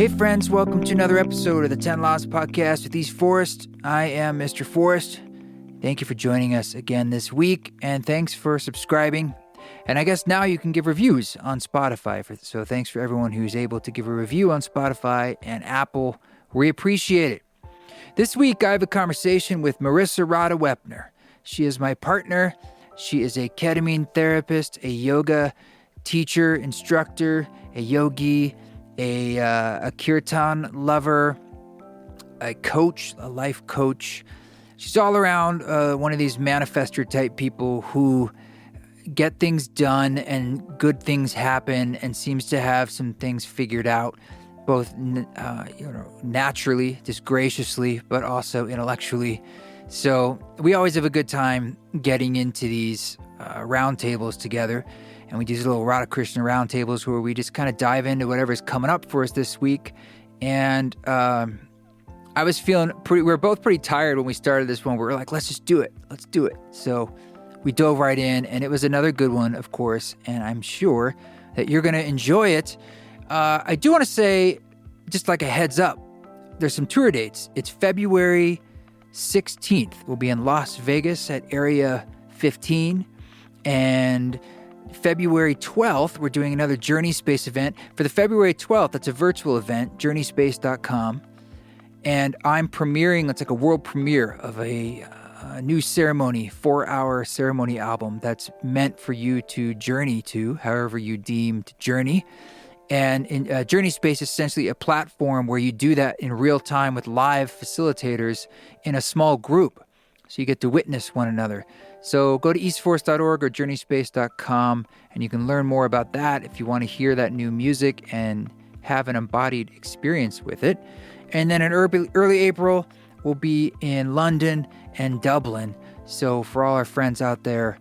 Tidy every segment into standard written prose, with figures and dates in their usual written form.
Hey friends, welcome to another episode of the 10 Laws Podcast with East Forest. I am Mr. Forrest. Thank you for joining us again this week, and thanks for subscribing. And I guess now you can give reviews on Spotify. So thanks for everyone who's able to give a review on Spotify and Apple. We appreciate it. This week, I have a conversation with Radha Wepner. She is my partner. She is a ketamine therapist, a yoga teacher, instructor, a yogi, a kirtan lover, a coach, a life coach. She's all around one of these manifestor type people who get things done and good things happen and seems to have some things figured out, both naturally, just graciously, but also intellectually. So we always have a good time getting into these roundtables together. And we do these little Radha Krishna roundtables where we just kind of dive into whatever's coming up for us this week. And I was feeling we were both pretty tired when we started this one. We were like, let's just do it. Let's do it. So we dove right in, and it was another good one, of course. And I'm sure that you're going to enjoy it. I do want to say, just like a heads up, there's some tour dates. It's February 16th. We'll be in Las Vegas at Area 15. And February 12th, we're doing another Journey Space event. For the February 12th, that's a virtual event, journeyspace.com. And I'm premiering, it's like a world premiere of a new ceremony, 4-hour ceremony album that's meant for you to journey to, however you deem to journey. And in Journey Space is essentially a platform where you do that in real time with live facilitators in a small group. So you get to witness one another. So go to eastforest.org or journeyspace.com, and you can learn more about that if you want to hear that new music and have an embodied experience with it. And then in early April, we'll be in London and Dublin. So for all our friends out there,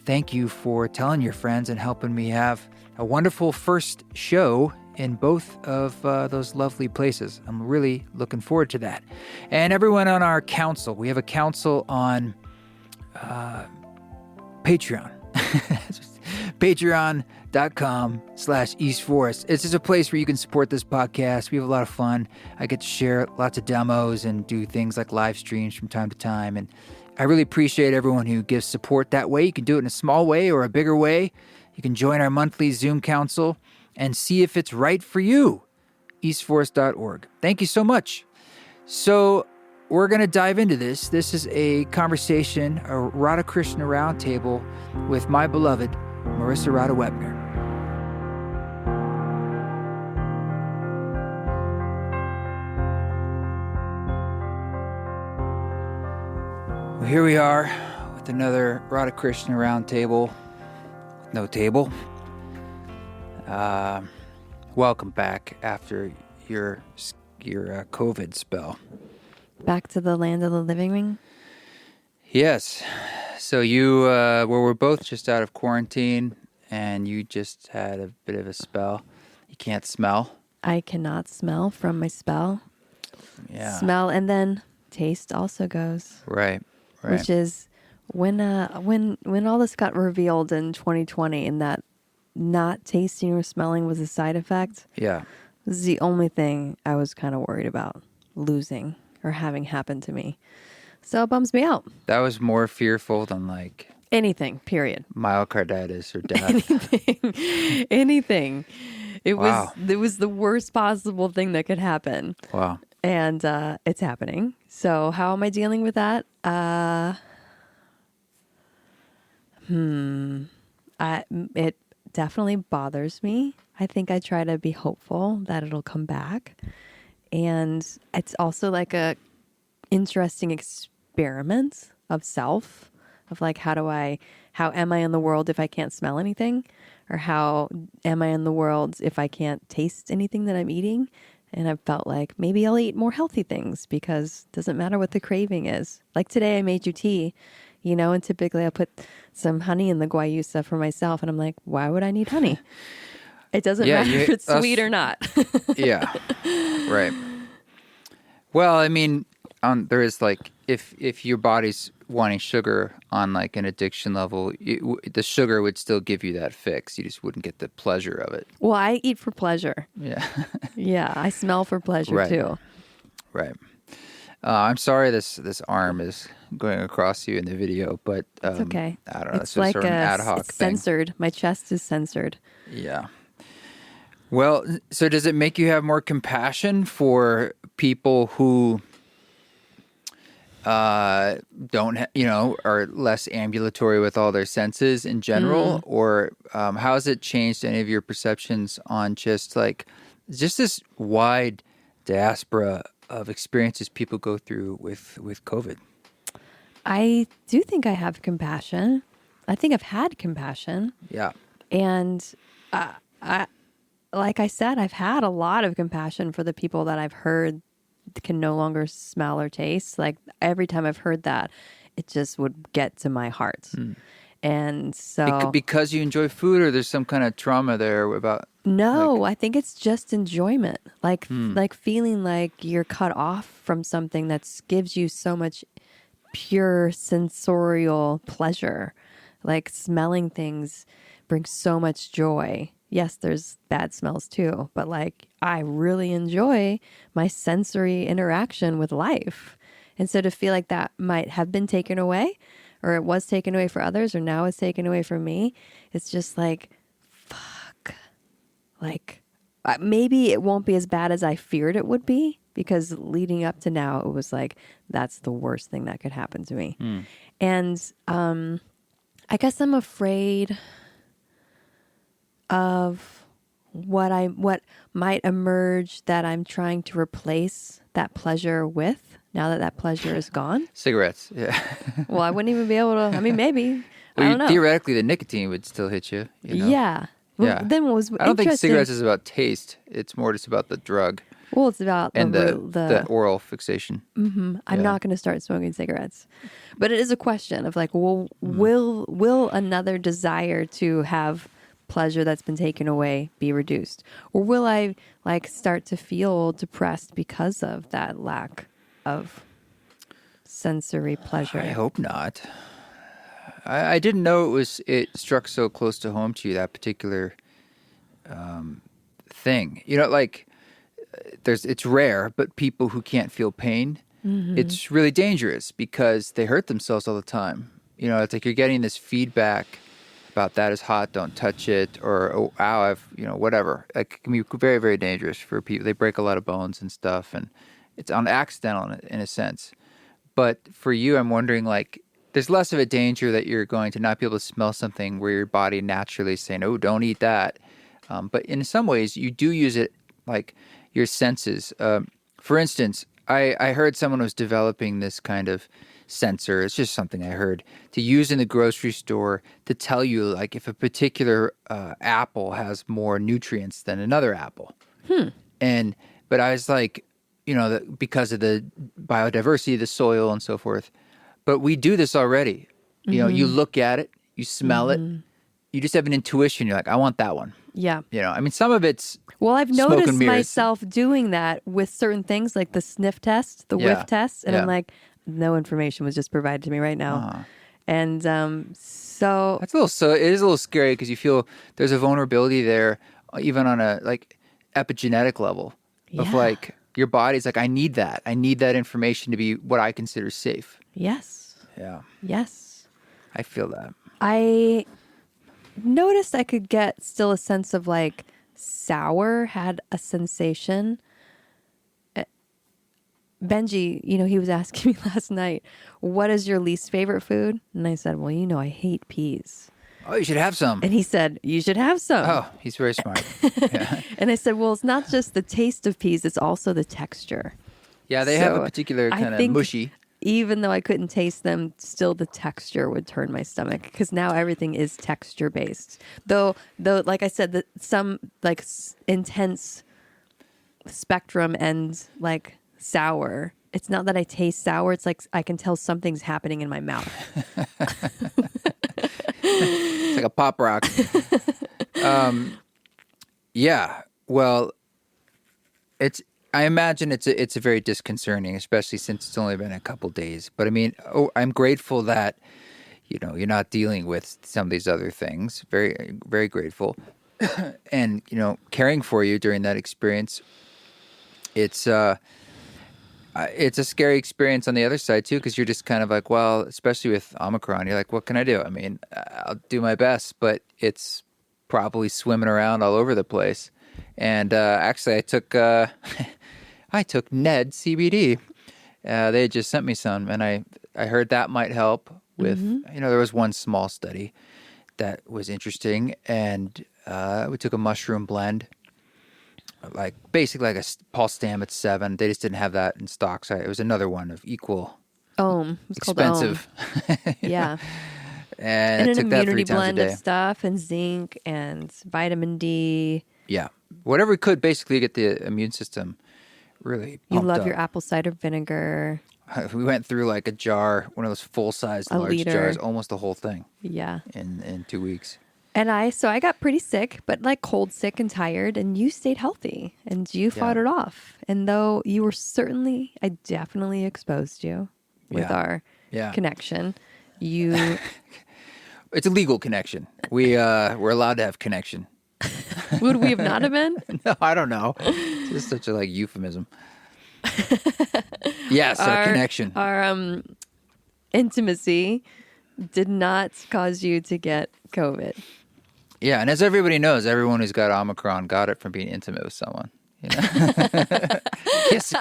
thank you for telling your friends and helping me have a wonderful first show in both of those lovely places. I'm really looking forward to that. And everyone on our council, we have a council on Patreon. Patreon.com/EastForest. It's just a place where you can support this podcast. We have a lot of fun. I get to share lots of demos and do things like live streams from time to time. And I really appreciate everyone who gives support that way. You can do it in a small way or a bigger way. You can join our monthly Zoom council and see if it's right for you. eastforest.org. Thank you so much. So we're going to dive into this. This is a conversation, a Radha Krishna roundtable with my beloved Radha Wepner. Well, here we are with another Radha Krishna roundtable. No table. Welcome back after your COVID spell. Back to the land of the living? Yes. So you we're both just out of quarantine, and you just had a bit of a spell. You can't smell. I cannot smell from my spell. Yeah. Smell and then taste also goes. Right. Which is when all this got revealed in 2020 and that not tasting or smelling was a side effect. Yeah. This is the only thing I was kind of worried about losing or having happen to me. So it bums me out. That was more fearful than like anything, period. Myocarditis or death. Anything. It was the worst possible thing that could happen. Wow. And it's happening. So how am I dealing with that? It definitely bothers me. I think I try to be hopeful that it'll come back. And it's also like a interesting experiment of self, of like, how am I in the world if I can't smell anything? Or how am I in the world if I can't taste anything that I'm eating? And I've felt like maybe I'll eat more healthy things because it doesn't matter what the craving is. Like today I made you tea, and typically I put some honey in the guayusa for myself. And I'm like, why would I need honey? It doesn't matter if it's sweet or not. Yeah, right. Well, I mean, there is like, if your body's wanting sugar on like an addiction level, the sugar would still give you that fix. You just wouldn't get the pleasure of it. Well, I eat for pleasure. Yeah. Yeah, I smell for pleasure Right. too. Right. I'm sorry this arm is going across you in the video, but It's okay. I don't know. It's It's like sort of an ad hoc it's thing. censored. My chest is censored. Yeah. Well, so does it make you have more compassion for people who don't, are less ambulatory with all their senses in general? Or how has it changed any of your perceptions on just this wide diaspora of experiences people go through with COVID? I do think I have compassion. I think I've had compassion. Yeah. And like I said, I've had a lot of compassion for the people that I've heard can no longer smell or taste. Like every time I've heard that, it just would get to my heart. And so Because you enjoy food, or there's some kind of trauma there about... No, I think it's just enjoyment. Like feeling like you're cut off from something that gives you so much pure sensorial pleasure. Like smelling things brings so much joy. Yes, there's bad smells too, but like I really enjoy my sensory interaction with life. And so to feel like that might have been taken away, or it was taken away for others, or now it's taken away from me, it's just like, fuck. Like maybe it won't be as bad as I feared it would be, because leading up to now, it was like, that's the worst thing that could happen to me. And I guess I'm afraid of what might emerge that I'm trying to replace that pleasure with now that pleasure is gone. Cigarettes, yeah. Well, I wouldn't even be able to, I mean, maybe. I don't know. Theoretically, the nicotine would still hit you. Yeah. Yeah. Then what was I don't think interesting- cigarettes is about taste. It's more just about the drug. Well, it's about and the the oral fixation. I'm not going to start smoking cigarettes, but it is a question of like, well, Mm-hmm. will another desire to have pleasure that's been taken away be reduced, or will I like start to feel depressed because of that lack of sensory pleasure? I hope not. I didn't know it struck so close to home to you, that particular thing. It's rare, but people who can't feel pain, it's really dangerous because they hurt themselves all the time. It's like you're getting this feedback about that is hot, don't touch it, or oh, ow, whatever. It can be very, very dangerous for people. They break a lot of bones and stuff, and it's accidental in a sense. But for you, I'm wondering, there's less of a danger that you're going to not be able to smell something where your body naturally is saying, oh, don't eat that. But in some ways, you do use it like your senses. For instance, I heard someone was developing this kind of sensor. It's just something I heard to use in the grocery store to tell you like if a particular apple has more nutrients than another apple. But I was like, because of the biodiversity of the soil and so forth. But we do this already. You look at it, you smell it, you just have an intuition. You're like, I want that one. Yeah. Some of it's Well, I've smoke and noticed mirrors. myself doing that with certain things like the sniff test, the whiff test. And I'm like, no information was just provided to me right now. And so it is a little scary because you feel there's a vulnerability there, even on a epigenetic level of your body's like, I need that. I need that information to be what I consider safe. yes. Yeah. Yes. I feel that. I noticed I could get still a sense of like sour had a sensation. Benji, he was asking me last night, what is your least favorite food? And I said, well, I hate peas. Oh, you should have some. And he said, you should have some. Oh, he's very smart. Yeah. And I said, well, it's not just the taste of peas, it's also the texture. Yeah, they have a So, particular I kind of think mushy. Even though I couldn't taste them, still the texture would turn my stomach because now everything is texture based. Though, like I said, some intense spectrum and like sour. It's not that I taste sour. It's like I can tell something's happening in my mouth. It's like a pop rock. Yeah. Well, I imagine it's a very disconcerting, especially since it's only been a couple days. But I mean, I'm grateful that you're not dealing with some of these other things. Very, very grateful, and caring for you during that experience. It's a scary experience on the other side too, because you're just kind of like, well, especially with Omicron, you're like, what can I do? I mean, I'll do my best, but it's probably swimming around all over the place. And actually, I took Ned CBD. They had just sent me some, and I heard that might help with. There was one small study that was interesting, and we took a mushroom blend. Basically like a Paul Stamets 7. They just didn't have that in stock. So it was another one of equal It's expensive. called Yeah. And I an took that 3 immunity times blend a of day. stuff and zinc and vitamin D. Yeah. Whatever we could basically get the immune system really You pumped love up. your apple cider vinegar. We went through like a jar, one of those full-sized A large liter. jars, almost the whole thing Yeah. in 2 weeks. And I got pretty sick, but like cold sick and tired, and you stayed healthy and you fought it off. And though you were I definitely exposed you with our connection. It's a legal connection. We're allowed to have connection. Would we have not have been? No, I don't know. It's just such a euphemism. Yes, our connection. Our intimacy did not cause you to get COVID. Yeah, and as everybody knows, everyone who's got Omicron got it from being intimate with someone.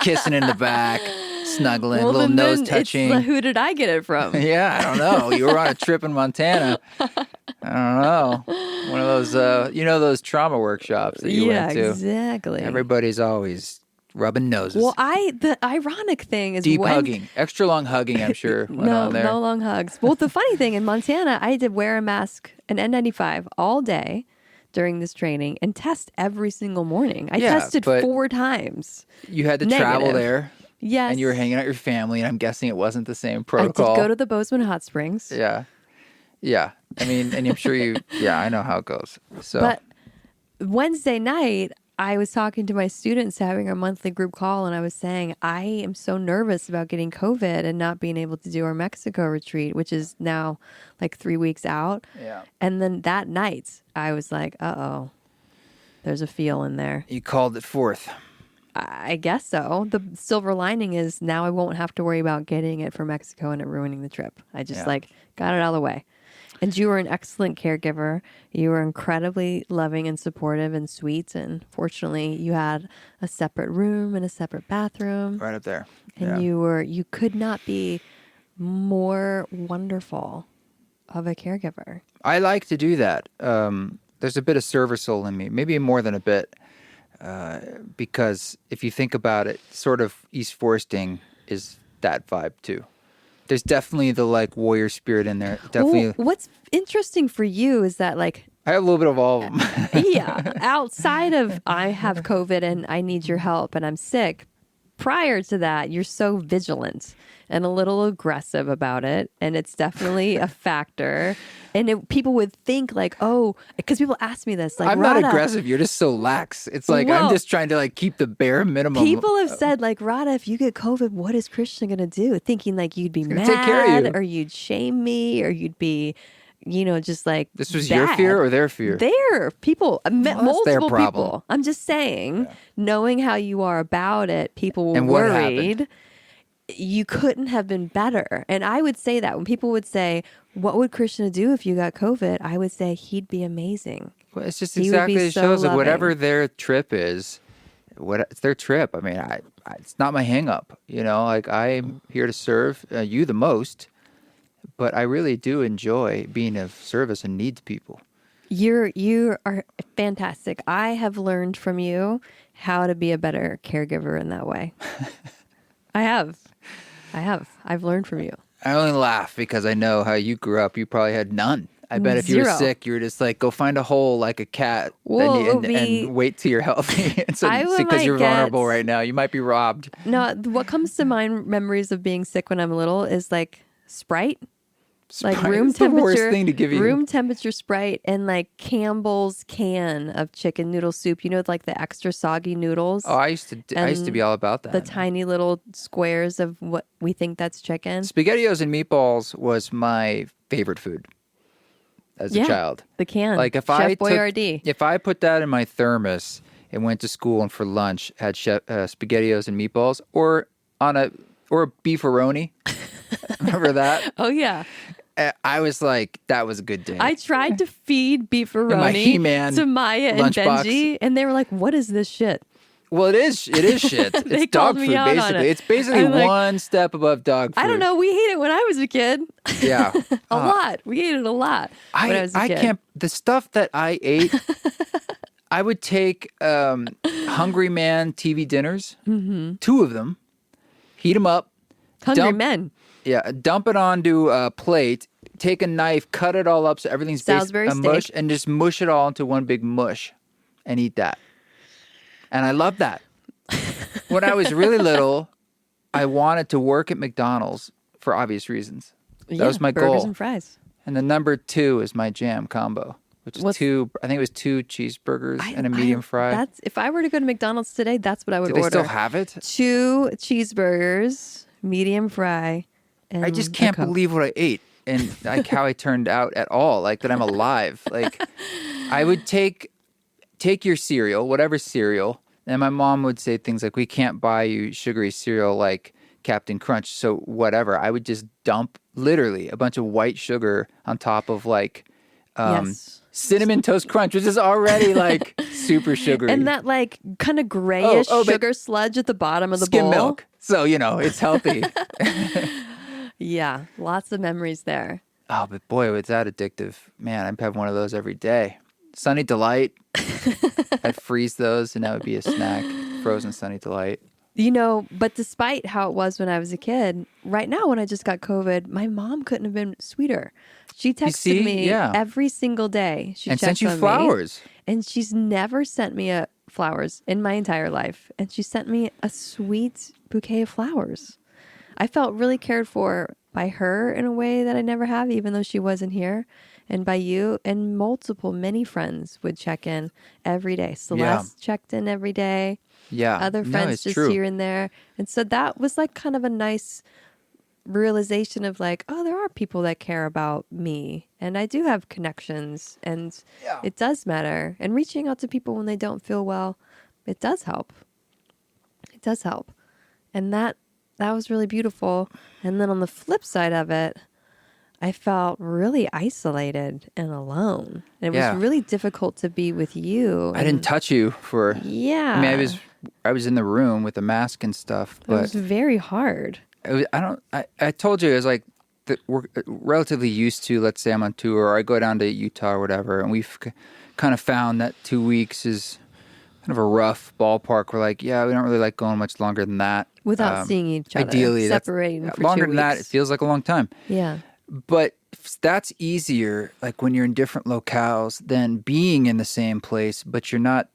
Kissing in the back, snuggling, little nose touching. Who did I get it from? Yeah, I don't know. You were on a trip in Montana. I don't know. One of those, those trauma workshops that you went to. Yeah, exactly. Everybody's always rubbing noses. Well, the ironic thing is deep hugging, extra long hugging. I'm sure went on there. No long hugs. Well, the funny thing in Montana, I had to wear a mask, an N95 all day during this training and test every single morning. I tested 4 times. You had to travel there. Yes. And you were hanging out with your family, and I'm guessing it wasn't the same protocol. I did go to the Bozeman Hot Springs. Yeah. Yeah. I mean, and I'm sure I know how it goes. So. But Wednesday night, I was talking to my students having our monthly group call, and I was saying, I am so nervous about getting COVID and not being able to do our Mexico retreat, which is now like 3 weeks out. Yeah. And then that night, I was like, uh-oh, there's a feel in there. You called it forth. I guess so. The silver lining is now I won't have to worry about getting it for Mexico and it ruining the trip. I just got it out of the way. And you were an excellent caregiver. You were incredibly loving and supportive and sweet. And fortunately, you had a separate room and a separate bathroom. Right up there. And you could not be more wonderful of a caregiver. I like to do that. There's a bit of server soul in me, maybe more than a bit. Because if you think about it, sort of East Foresting is that vibe too. There's definitely the warrior spirit in there. Definitely. Well, what's interesting for you is that I have a little bit of all of them. Yeah, outside of I have COVID and I need your help and I'm sick, prior to that, you're so vigilant and a little aggressive about it. And it's definitely a factor. And people would think because people ask me this, I'm Radha, not aggressive. You're just so lax. It's I'm just trying to keep the bare minimum. People have said Radha, if you get COVID, what is Krishna going to do? Thinking you'd be mad take care of you. Or you'd shame me or you'd be, just This was bad. your fear or their fear? Their people, multiple their problem. people. I'm just saying, knowing how you are about it, people were And what worried. happened? You couldn't have been better. And I would say that when people would say, what would Krishna do if you got COVID? I would say he'd be amazing. Well, it's just He would be exactly it so shows that loving. whatever their trip is, it's their trip. I mean, it's not my hang up. I'm here to serve you the most, but I really do enjoy being of service and need to people. You are fantastic. I have learned from you how to be a better caregiver in that way. I have. I've learned from you. I only laugh because I know how you grew up. You probably had none. I bet if you were Zero. sick, you were just go find a hole like a cat and wait till you're healthy. And so because you're vulnerable right now, you might be robbed. No, what comes to mind memories of being sick when I'm little is Sprite Like room It's the temperature, worst thing to give you. room temperature Sprite, and like Campbell's can of chicken noodle soup. You know, like the extra soggy noodles. Oh, I used to be all about that. The tiny little squares of what we think that's chicken. SpaghettiOs and meatballs was my favorite food as a child. The can. Like if Chef Boyardee. if I put that in my thermos and went to school and for lunch had SpaghettiOs and meatballs or a beefaroni. Remember that? Oh yeah. I was like, that was a good day. I tried to feed beefaroni He-Man to Maya and lunchbox. Benji, and they were like, "What is this shit?" Well, it is shit. They It's dog called me food, out on basically. it. It's basically I'm like, one step above dog food. I don't know. We ate it when I was a kid. Yeah. A lot. We ate it a lot when I was a kid. can't. The stuff that I ate, I would take Hungry Man TV dinners, 2 of them, heat them up. Hungry Men. Yeah, dump it onto a plate, take a knife, cut it all up so everything's Salisbury a mush, steak. and just mush it all into one big mush and eat that. And I love that. When I was really little, I wanted to work at McDonald's for obvious reasons. That was my burgers goal. and fries. And the number 2 is my jam combo, which is I think it was 2 cheeseburgers and a medium fry. That's if I were to go to McDonald's today, that's what I would Do order. they still have it? 2 cheeseburgers, medium fry, and I just a can't Coke. believe what I ate and like how I turned out at all. Like that I'm alive. Like I would take your cereal, whatever cereal, and my mom would say things like, "We can't buy you sugary cereal like Captain Crunch." So whatever, I would just dump literally a bunch of white sugar on top of like Yes. Cinnamon Toast Crunch, which is already like super sugary. And that like kind of grayish but sugar sludge at the bottom of the skim bowl. milk. So, it's healthy. Yeah, lots of memories there. Oh, but boy, was that addictive. Man, I'd have one of those every day. Sunny Delight. I'd freeze those and that would be a snack. Frozen Sunny Delight. But despite how it was when I was a kid, right now when I just got COVID, my mom couldn't have been sweeter. She texted me every single day. She and checked sent you on flowers. Me, and she's never sent me flowers in my entire life. And she sent me a sweet bouquet of flowers. I felt really cared for by her in a way that I never have, even though she wasn't here. And by you and many friends would check in every day. Celeste checked in every day. Yeah. Other friends just here and there. And so that was like kind of a nice realization of like, oh, there are people that care about me. And I do have connections. And it does matter. And reaching out to people when they don't feel well, it does help. It does help. And that was really beautiful. And then on the flip side of it, I felt really isolated and alone. And it was really difficult to be with you. I didn't touch you for... Yeah. I mean, I was in the room with the mask and stuff, but... It was very hard. I told you, it was like, we're relatively used to, let's say I'm on tour or I go down to Utah or whatever, and we've kind of found that 2 weeks is kind of a rough ballpark. We're like, we don't really like going much longer than that. Without seeing each other. Ideally, separating for 2 weeks. Longer than that, it feels like a long time. Yeah. But that's easier, like when you're in different locales, than being in the same place, but you're not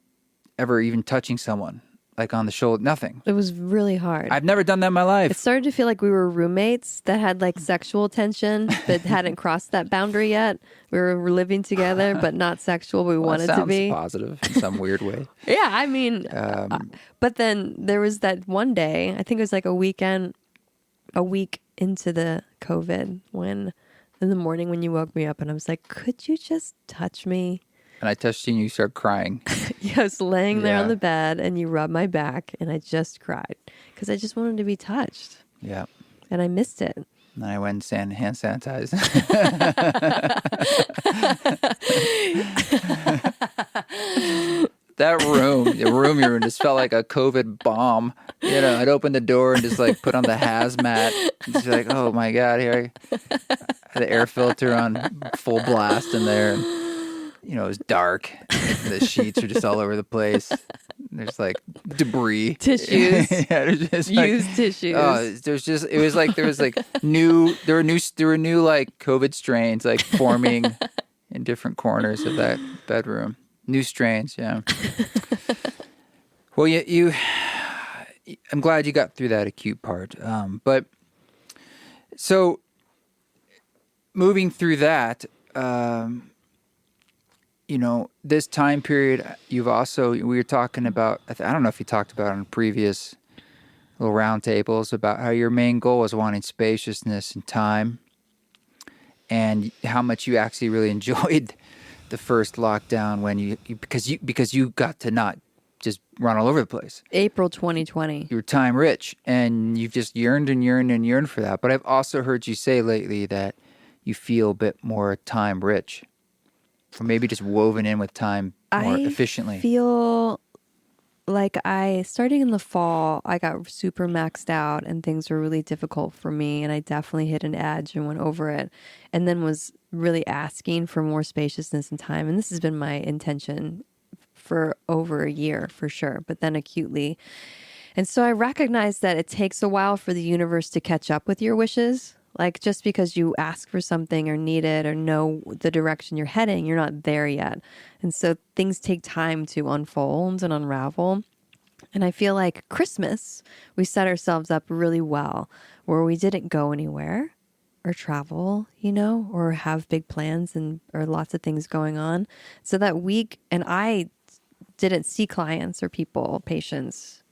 ever even touching someone, like on the shoulder, nothing. It was really hard. I've never done that in my life. It started to feel like we were roommates that had like sexual tension, but hadn't crossed that boundary yet. We were living together, but not sexual. We wanted to be. Sounds positive in some weird way. Yeah, I mean, but then there was that one day, I think it was like a week into the COVID, when in the morning when you woke me up and I was like, could you just touch me? And I touched you and you started crying. I was laying there on the bed and you rubbed my back and I just cried because I just wanted to be touched. Yeah. And I missed it. And then I went and hand sanitized. That room, the room you're in, just felt like a COVID bomb. I'd open the door and just like put on the hazmat. Just like, oh my God, here I had the air filter on full blast in there. And, it was dark. The sheets are just all over the place. There's like debris. Tissues. Just used tissues. Oh, it was like there were new like COVID strains like forming in different corners of that bedroom. New strains, yeah. Well, I'm glad you got through that acute part. But so moving through that, this time period, we were talking about, I don't know if you talked about it on previous little roundtables about how your main goal is wanting spaciousness and time, and how much you actually really enjoyed the first lockdown when because you got to not just run all over the place. April 2020. You were time rich, and you've just yearned and yearned and yearned for that. But I've also heard you say lately that you feel a bit more time rich, or maybe just woven in with time more efficiently. I feel like starting in the fall, I got super maxed out and things were really difficult for me. And I definitely hit an edge and went over it, and then was really asking for more spaciousness and time. And this has been my intention for over a year for sure, but then acutely. And so I recognize that it takes a while for the universe to catch up with your wishes. Like, just because you ask for something or need it or know the direction you're heading, you're not there yet. And so things take time to unfold and unravel. And I feel like Christmas, we set ourselves up really well, where we didn't go anywhere or travel, or have big plans or lots of things going on. So that week, and I didn't see clients or patients,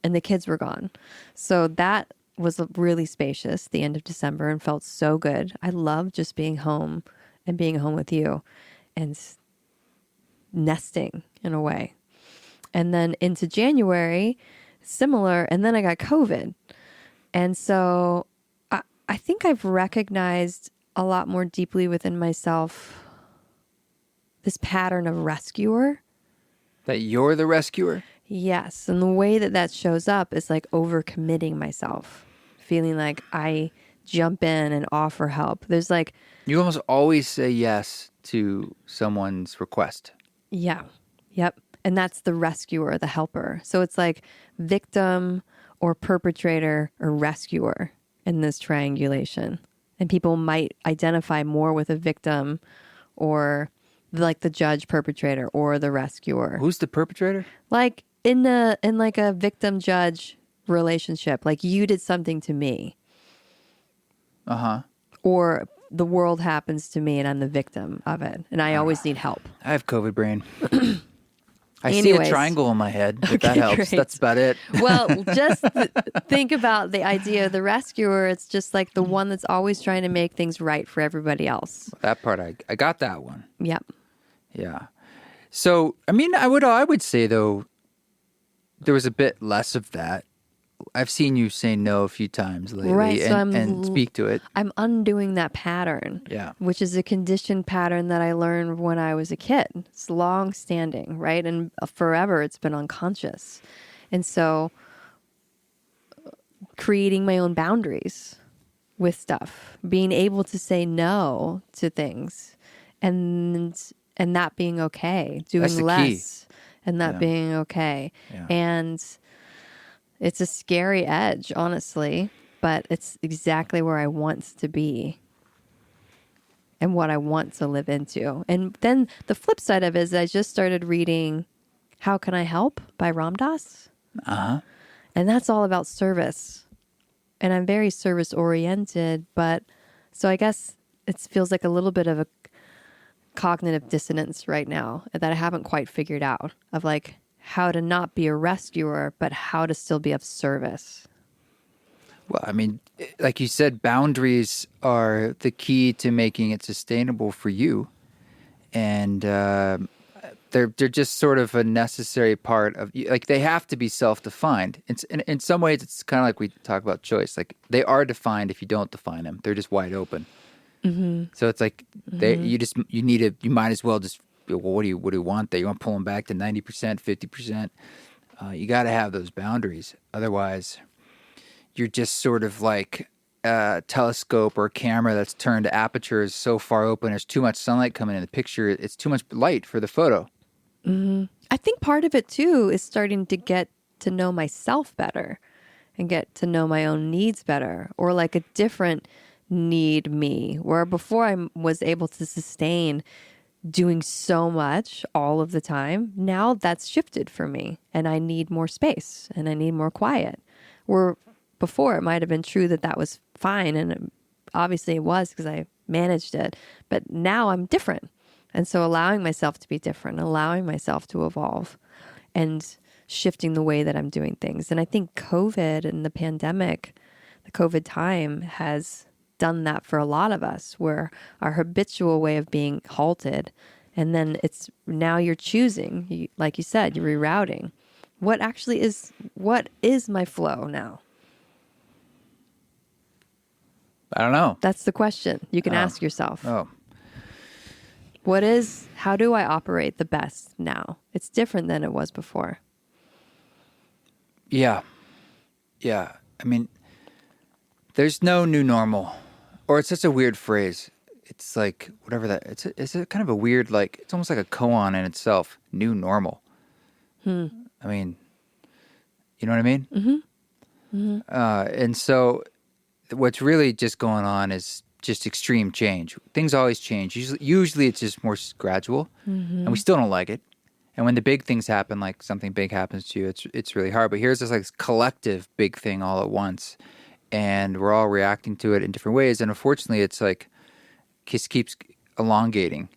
and the kids were gone. So that was really spacious, the end of December, and felt so good. I love just being home and being home with you and nesting in a way. And then into January, similar, and then I got COVID. And so I think I've recognized a lot more deeply within myself this pattern of rescuer. That you're the rescuer? Yes. And the way that shows up is like overcommitting myself, feeling like I jump in and offer help. There's like... You almost always say yes to someone's request. Yeah. Yep. And that's the rescuer, the helper. So it's like victim or perpetrator or rescuer in this triangulation. And people might identify more with a victim or like the judge perpetrator or the rescuer. Who's the perpetrator? Like in like a victim judge relationship, like you did something to me. Uh-huh. Or the world happens to me and I'm the victim of it. And I always need help. I have COVID brain. I see a triangle in my head, if that helps. Great. That's about it. Well, just think about the idea of the rescuer. It's just like the one that's always trying to make things right for everybody else. That part, I got that one. Yep. Yeah. So, I mean, I would say, though, there was a bit less of that. I've seen you say no a few times lately, right, so and speak to it. I'm undoing that pattern, which is a conditioned pattern that I learned when I was a kid. It's long-standing, right? And forever it's been unconscious. And so creating my own boundaries with stuff, being able to say no to things, and that being okay, doing less, and that being okay. Yeah. And it's a scary edge, honestly, but it's exactly where I want to be and what I want to live into. And then the flip side of it is I just started reading How Can I Help by Ram Dass. Uh-huh. And that's all about service. And I'm very service oriented, but so I guess it feels like a little bit of a cognitive dissonance right now that I haven't quite figured out, of like how to not be a rescuer, but how to still be of service. Well, I mean, like you said, boundaries are the key to making it sustainable for you. And they're just sort of a necessary part of, like, they have to be self-defined. In some ways, it's kind of like we talk about choice. Like, they are defined if you don't define them. They're just wide open. Mm-hmm. So it's like you might as well just, well, what do you want there? You want to pull them back to 90%, 50%? You got to have those boundaries. Otherwise, you're just sort of like a telescope or a camera that's turned to apertures so far open. There's too much sunlight coming in the picture. It's too much light for the photo. Mm-hmm. I think part of it, too, is starting to get to know myself better and get to know my own needs better, or like a different need me, where before I was able to sustain doing so much all of the time. Now that's shifted for me, and I need more space and I need more quiet. Where before it might have been true that was fine, and obviously it was because I managed it. But now I'm different. And so allowing myself to be different, allowing myself to evolve and shifting the way that I'm doing things. And I think COVID and the pandemic, the COVID time has done that for a lot of us, where our habitual way of being halted. And then it's now you're choosing, like you said, you're rerouting. What is my flow now? I don't know. That's the question you can ask yourself. Oh. How do I operate the best now? It's different than it was before. Yeah. Yeah. I mean, there's no new normal. Or it's such a weird phrase. It's like, whatever that, it's a kind of a weird, like, it's almost like a koan in itself. New normal. I mean, you know what I mean? Mm-hmm. Mm-hmm. And so what's really just going on is just extreme change. Things always change. Usually it's just more gradual, and we still don't like it. And when the big things happen, like something big happens to you, it's really hard. But here's this like collective big thing all at once, and we're all reacting to it in different ways. And unfortunately, it's like just keeps elongating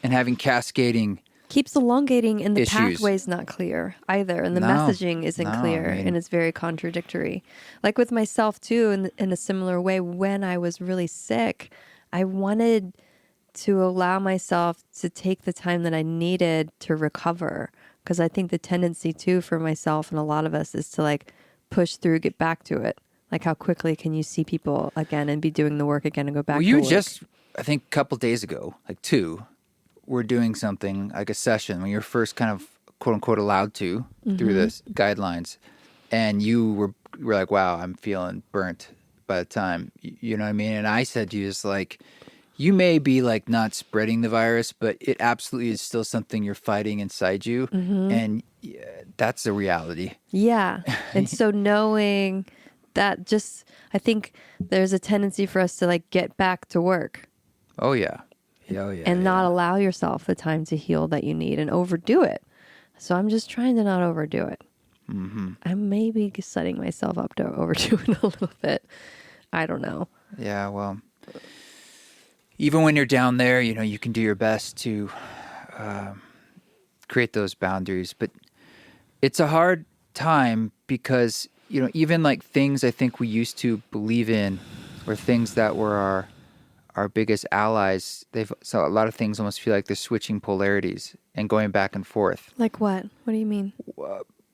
and having cascading. Keeps elongating, and the issues. pathway's not clear either, and the messaging isn't clear, and it's very contradictory. Like with myself too, in a similar way, when I was really sick, I wanted to allow myself to take the time that I needed to recover, because I think the tendency too for myself and a lot of us is to like push through, get back to it. Like how quickly can you see people again and be doing the work again and go back to work? Just, I think a couple days ago, like we're doing something like a session when you're first kind of quote unquote allowed to through the guidelines, and you were like, wow, I'm feeling burnt by the time, you know what I mean? And I said to you, it's like, you may be like not spreading the virus, but it absolutely is still something you're fighting inside you. And that's the reality. Yeah. And so knowing that, I think there's a tendency for us to like get back to work. Oh yeah. And not allow yourself the time to heal that you need and overdo it. So I'm just trying to not overdo it. I'm maybe setting myself up to overdo it a little bit. I don't know. Yeah, well, even when you're down there, you can do your best to create those boundaries. But it's a hard time because, even like things I think we used to believe in, or things that were our biggest allies, so a lot of things almost feel like they're switching polarities and going back and forth. Like what? What do you mean?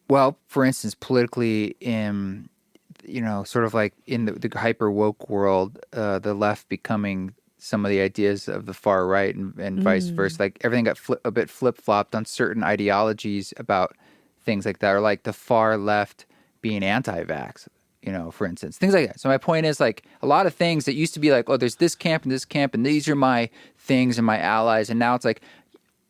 Well, for instance, politically, sort of like in the hyper woke world, the left becoming some of the ideas of the far right and vice versa. Like everything got a bit flip flopped on certain ideologies about things like that, or like the far left being anti-vax. For instance, things like that. So my point is, like, a lot of things that used to be like, oh, there's this camp and these are my things and my allies. And now it's like,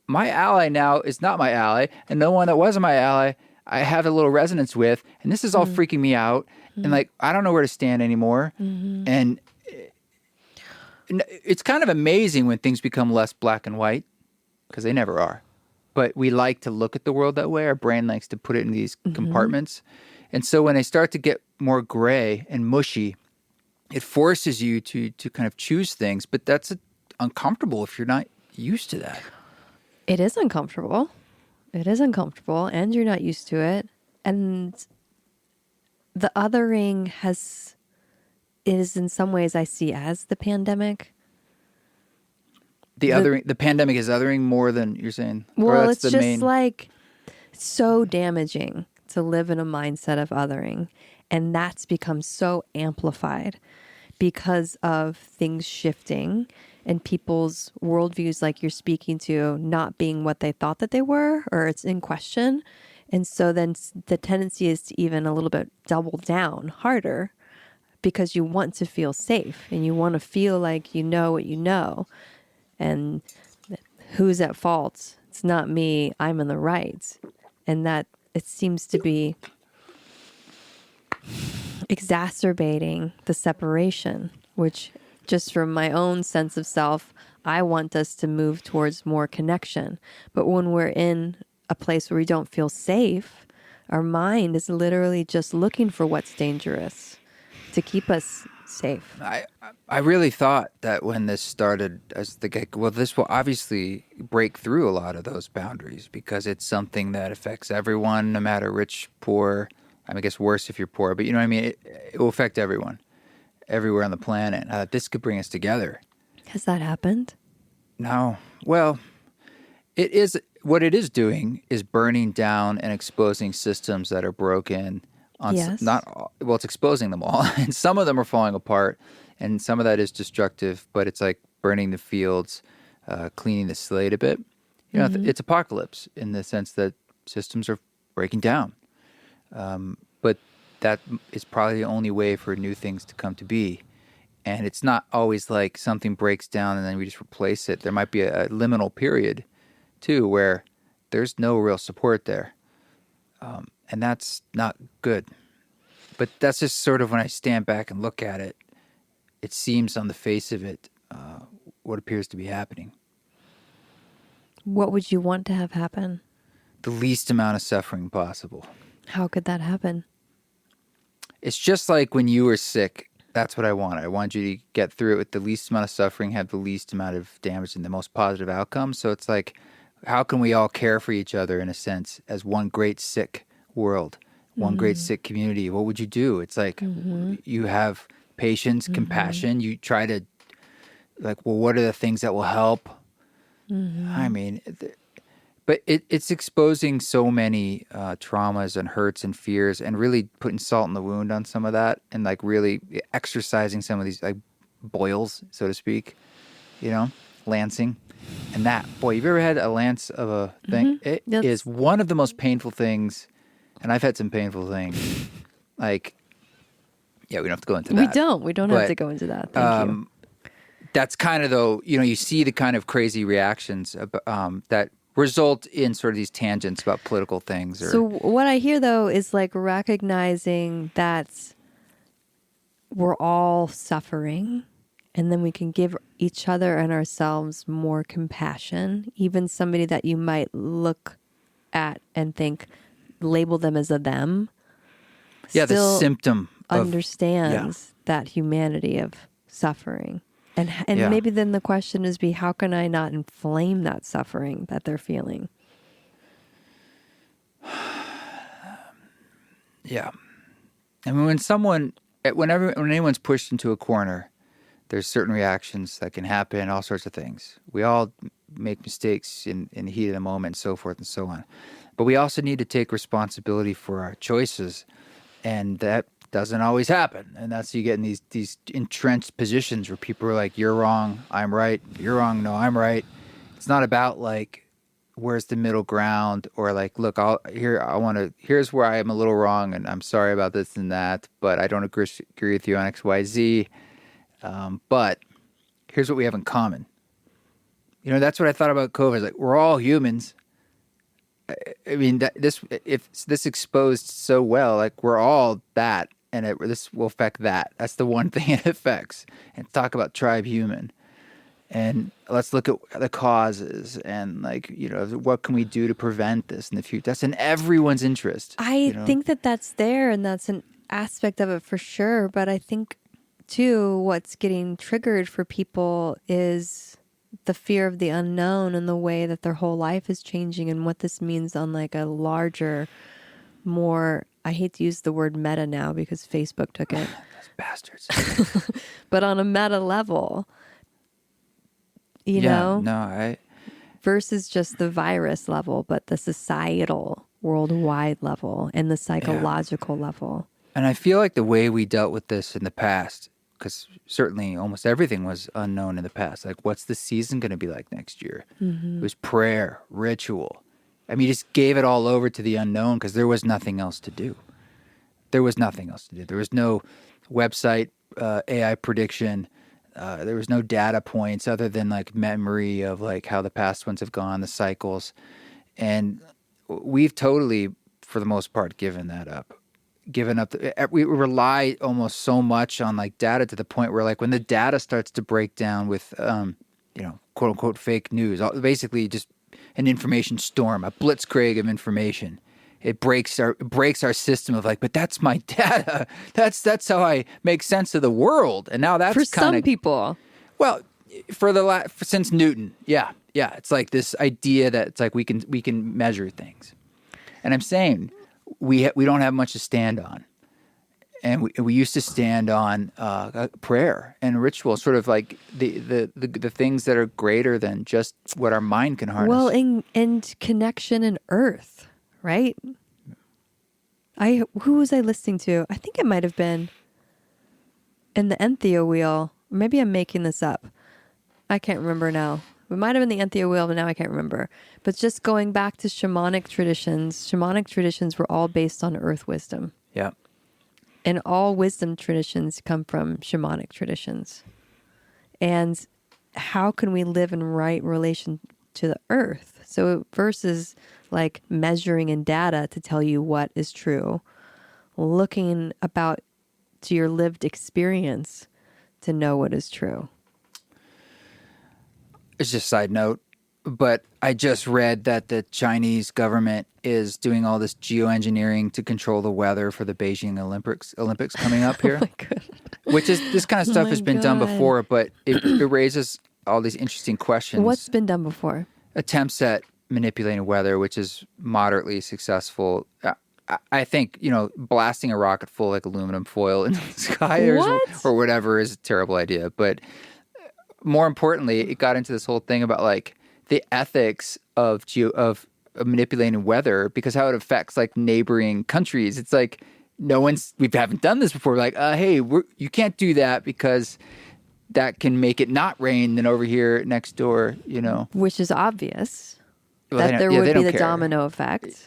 my ally now is not my ally, and no one that wasn't my ally I have a little resonance with, and this is all freaking me out. And like, I don't know where to stand anymore. And it's kind of amazing when things become less black and white, because they never are. But we like to look at the world that way. Our brain likes to put it in these compartments. And so when they start to get more gray and mushy, it forces you to kind of choose things. But that's uncomfortable if you're not used to that. It is uncomfortable. It is uncomfortable, and you're not used to it. And the othering is in some ways I see as the pandemic. The pandemic is othering more than you're saying? Well, it's just like so damaging to live in a mindset of othering. And that's become so amplified because of things shifting and people's worldviews, like you're speaking to, not being what they thought that they were, or it's in question. And so then the tendency is to even a little bit double down harder, because you want to feel safe and you want to feel like you know what you know. And who's at fault? It's not me. I'm in the right. And that it seems to be exacerbating the separation, which just from my own sense of self, I want us to move towards more connection. But when we're in a place where we don't feel safe, our mind is literally just looking for what's dangerous to keep us safe. I really thought that when this started, as the get, well, this will obviously break through a lot of those boundaries because it's something that affects everyone, no matter rich, poor. I mean, I guess worse if you're poor, but you know what I mean? It will affect everyone, everywhere on the planet. This could bring us together. Has that happened? No. Well, it is. What it is doing is burning down and exposing systems that are broken. Yes. Not all, well, it's exposing them all, and some of them are falling apart, and some of that is destructive. But it's like burning the fields, cleaning the slate a bit. You know, it's apocalypse in the sense that systems are breaking down. But that is probably the only way for new things to come to be. And it's not always like something breaks down and then we just replace it. There might be a liminal period, too, where there's no real support there. And that's not good. But that's just sort of when I stand back and look at it, it seems on the face of it what appears to be happening. What would you want to have happen? The least amount of suffering possible. How could that happen? It's just like when you were sick. That's what I want. I want you to get through it with the least amount of suffering, have the least amount of damage, and the most positive outcome. So it's like, how can we all care for each other in a sense as one great sick world, one great sick community? What would you do? It's like you have patience, compassion. You try to, like, well, what are the things that will help? I mean, but it's exposing so many traumas and hurts and fears and really putting salt in the wound on some of that and like really exercising some of these like boils, so to speak, you know, lancing. And that, boy, you've ever had a lance of a thing? It is one of the most painful things. And I've had some painful things. Like, yeah, we don't have to go into that. We don't have to go into that. Thank you. That's kind of, though, you know, you see the kind of crazy reactions that result in sort of these tangents about political things. Or, so what I hear, though, is like recognizing that we're all suffering and then we can give each other and ourselves more compassion. Even somebody that you might look at and think, label them as a them. Yeah, the symptom understands that humanity of suffering. And maybe then the question is how can I not inflame that suffering that they're feeling? Yeah. I mean, when anyone's pushed into a corner, there's certain reactions that can happen, all sorts of things. We all make mistakes in the heat of the moment and so forth and so on. But we also need to take responsibility for our choices. And that doesn't always happen. And that's you get in these entrenched positions where people are like, you're wrong, I'm right. You're wrong, no, I'm right. It's not about like, where's the middle ground or like, look, here's where I am a little wrong and I'm sorry about this and that, but I don't agree with you on X, Y, Z. But here's what we have in common. You know, that's what I thought about COVID. Like, we're all humans. I mean, if this exposed so well, like we're all that, and this will affect that. That's the one thing it affects. And talk about tribe human, and let's look at the causes and like, you know, what can we do to prevent this in the future? That's in everyone's interest. I think that's there, and that's an aspect of it for sure. But I think too, what's getting triggered for people is the fear of the unknown and the way that their whole life is changing and what this means on like a larger, more, I hate to use the word meta now because Facebook took it. Those bastards. But on a meta level, you know? Versus just the virus level, but the societal, worldwide level and the psychological level. And I feel like the way we dealt with this in the past, because certainly almost everything was unknown in the past. Like, what's the season going to be like next year? It was prayer, ritual. I mean, you just gave it all over to the unknown because there was nothing else to do. There was no website, AI prediction. There was no data points other than like memory of like how the past ones have gone, the cycles. And we've totally, for the most part, given up. We rely almost so much on like data to the point where like when the data starts to break down with, quote unquote fake news, basically just an information storm, a blitzkrieg of information. it breaks our system of like, but that's my data. That's how I make sense of the world. And now that's For kind some of people. well, since Newton, yeah, it's like this idea that it's like we can measure things, and I'm saying we don't have much to stand on, and we used to stand on prayer and ritual, sort of like the things that are greater than just what our mind can harness. Well, and connection and earth, right? Who was I listening to? I think it might have been in the Entheo wheel. Maybe I'm making this up. I can't remember now. It might have been the Entheo wheel, but now I can't remember. But just going back to shamanic traditions were all based on earth wisdom. Yeah. And all wisdom traditions come from shamanic traditions. And how can we live in right relation to the earth? So versus like measuring in data to tell you what is true, looking about to your lived experience to know what is true. It's just a side note, but I just read that the Chinese government is doing all this geoengineering to control the weather for the Beijing Olympics coming up here. Oh my goodness. Which is, this kind of stuff my has been done God. before, but it raises all these interesting questions. What's been done before? Attempts at manipulating weather, which is moderately successful. I think, blasting a rocket full like aluminum foil into the sky or whatever is a terrible idea. But more importantly, it got into this whole thing about like the ethics of manipulating weather, because how it affects like neighboring countries. It's like we haven't done this before. We're like, hey, you can't do that because that can make it not rain. Then over here next door, Which is obvious. Well, that there would be the care. domino effect.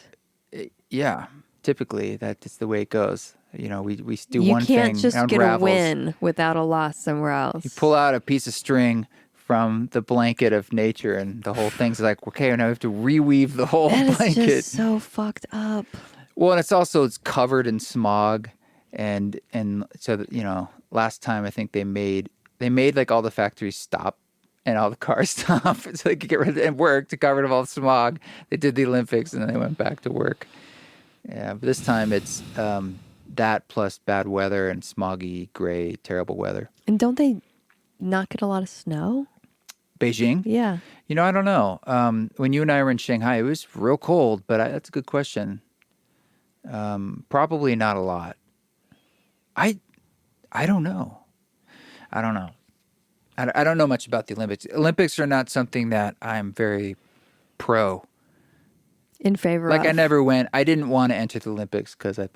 Yeah, typically that's the way it goes. We do You one thing, can't just it get a unravels. win without a loss somewhere else. You pull out a piece of string from the blanket of nature, and the whole thing's like, okay, now we have to reweave the whole blanket. It's just so fucked up. Well, and it's covered in smog, and so that, last time I think they made like all the factories stop and all the cars stop so they could get rid of it and work to get rid of all the smog. They did the Olympics and then they went back to work. Yeah, but this time it's that plus bad weather and smoggy, gray, terrible weather. And don't they not get a lot of snow? Beijing? Yeah. I don't know. When you and I were in Shanghai, it was real cold, but that's a good question. Probably not a lot. I don't know. I don't know much about the Olympics. Olympics are not something that I'm very pro. In favor of. I never went. I didn't want to enter the Olympics because I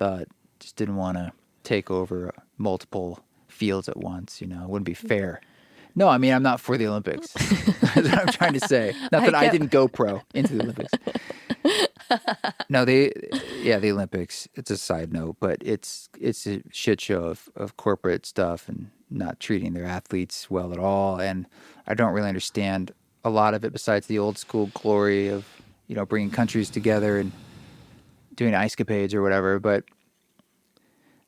just didn't want to take over multiple fields at once. It wouldn't be fair. No, I mean, I'm not for the Olympics. That's what I'm trying to say. Not that I didn't go pro into the Olympics. No, the Olympics, it's a side note, but it's a shit show of corporate stuff and not treating their athletes well at all. And I don't really understand a lot of it besides the old school glory of, bringing countries together and doing ice capades or whatever. But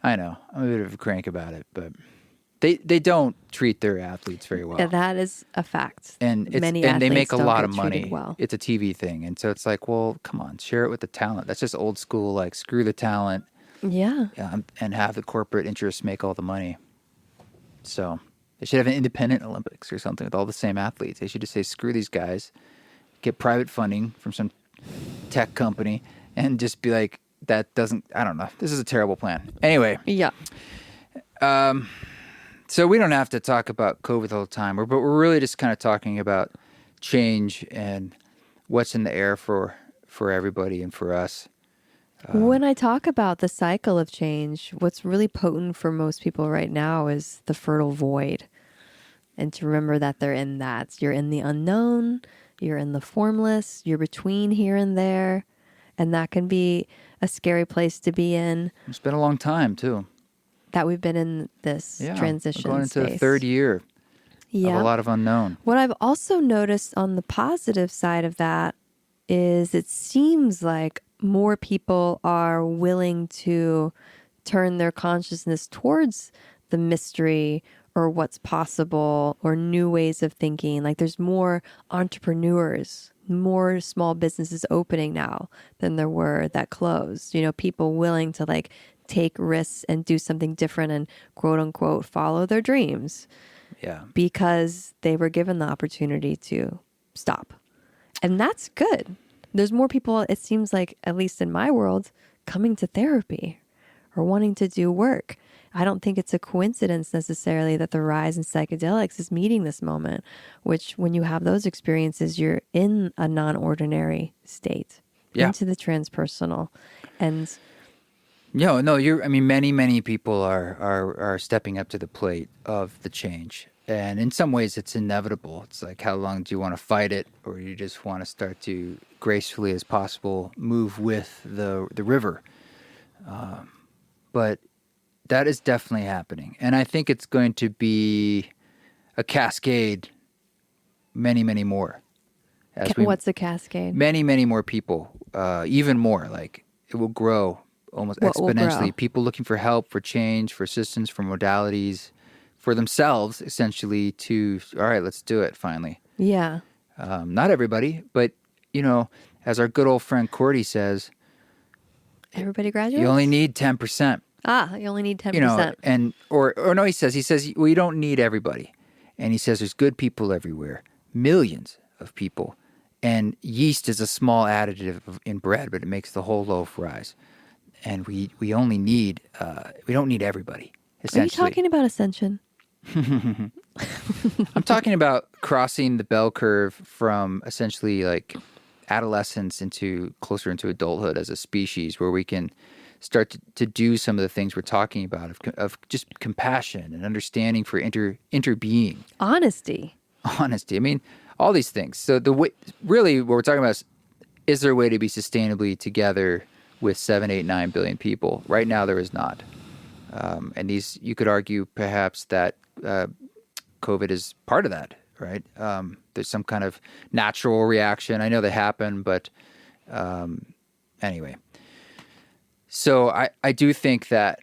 I know, I'm a bit of a crank about it, but they don't treat their athletes very well. Yeah, that is a fact. And they make a lot of money. Well. It's a TV thing. And so it's like, well, come on, share it with the talent. That's just old school, like screw the talent. Yeah. And have the corporate interests make all the money. So they should have an independent Olympics or something with all the same athletes. They should just say, screw these guys, get private funding from some tech company, and just be like, I don't know. This is a terrible plan. Anyway. Yeah. So we don't have to talk about COVID all the time, but we're really just kind of talking about change and what's in the air for everybody and for us. When I talk about the cycle of change, what's really potent for most people right now is the fertile void. And to remember that they're in that. You're in the unknown, you're in the formless, you're between here and there. And that can be a scary place to be in. It's been a long time, too. That we've been in this transition we're going into space. the third year of a lot of unknown. What I've also noticed on the positive side of that is it seems like more people are willing to turn their consciousness towards the mystery or what's possible or new ways of thinking. Like there's more entrepreneurs more small businesses opening now than there were that closed. You know, people willing to like take risks and do something different and quote unquote follow their dreams. Yeah. Because they were given the opportunity to stop. And that's good. There's more people, it seems like, at least in my world, coming to therapy or wanting to do work. I don't think it's a coincidence necessarily that the rise in psychedelics is meeting this moment, which when you have those experiences, you're in a non-ordinary state, into the transpersonal. And no, many people are stepping up to the plate of the change. And in some ways it's inevitable. It's like, how long do you want to fight it, or you just want to start to gracefully as possible move with the river? But that is definitely happening. And I think it's going to be a cascade, many more. What's a cascade? Many more people, even more. Like, it will grow almost exponentially. People looking for help, for change, for assistance, for modalities, for themselves, essentially, to, all right, let's do it finally. Yeah. Not everybody, but, you know, as our good old friend Cordy says, everybody graduates? You only need 10%. You only need 10%. You know, and, or no, he says, well, you don't need everybody. And he says there's good people everywhere, millions of people. And yeast is a small additive in bread, but it makes the whole loaf rise. And we only need, we don't need everybody, essentially. Are you talking about ascension? I'm talking about crossing the bell curve from essentially like adolescence closer into adulthood as a species, where we can start to do some of the things we're talking about of just compassion and understanding for interbeing. Honesty. I mean, all these things. So really what we're talking about is there a way to be sustainably together with 7, 8, 9 billion people? Right now there is not. And you could argue perhaps that COVID is part of that, right? There's some kind of natural reaction. I know they happen, but anyway. So I do think that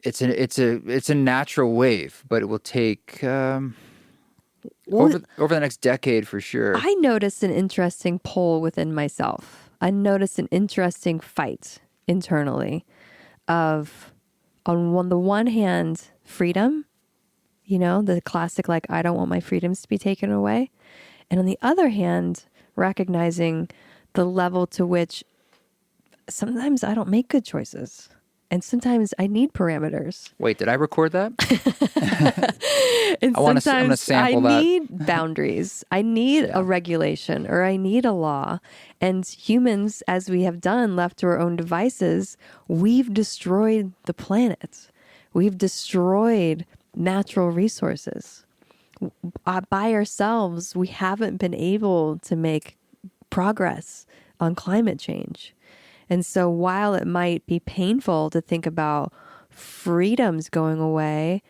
it's a natural wave, but it will take over the next decade for sure. I noticed an interesting pull within myself. I noticed an interesting fight internally of, on the one hand, freedom, you know, the classic, like, I don't want my freedoms to be taken away. And on the other hand, recognizing the level to which sometimes I don't make good choices. And sometimes I need parameters. Wait, did I record that? And sometimes I that. need boundaries. I need a regulation, or I need a law. And humans, as we have done, left to our own devices, we've destroyed the planet. We've destroyed natural resources. By ourselves, we haven't been able to make progress on climate change. And so while it might be painful to think about freedoms going away,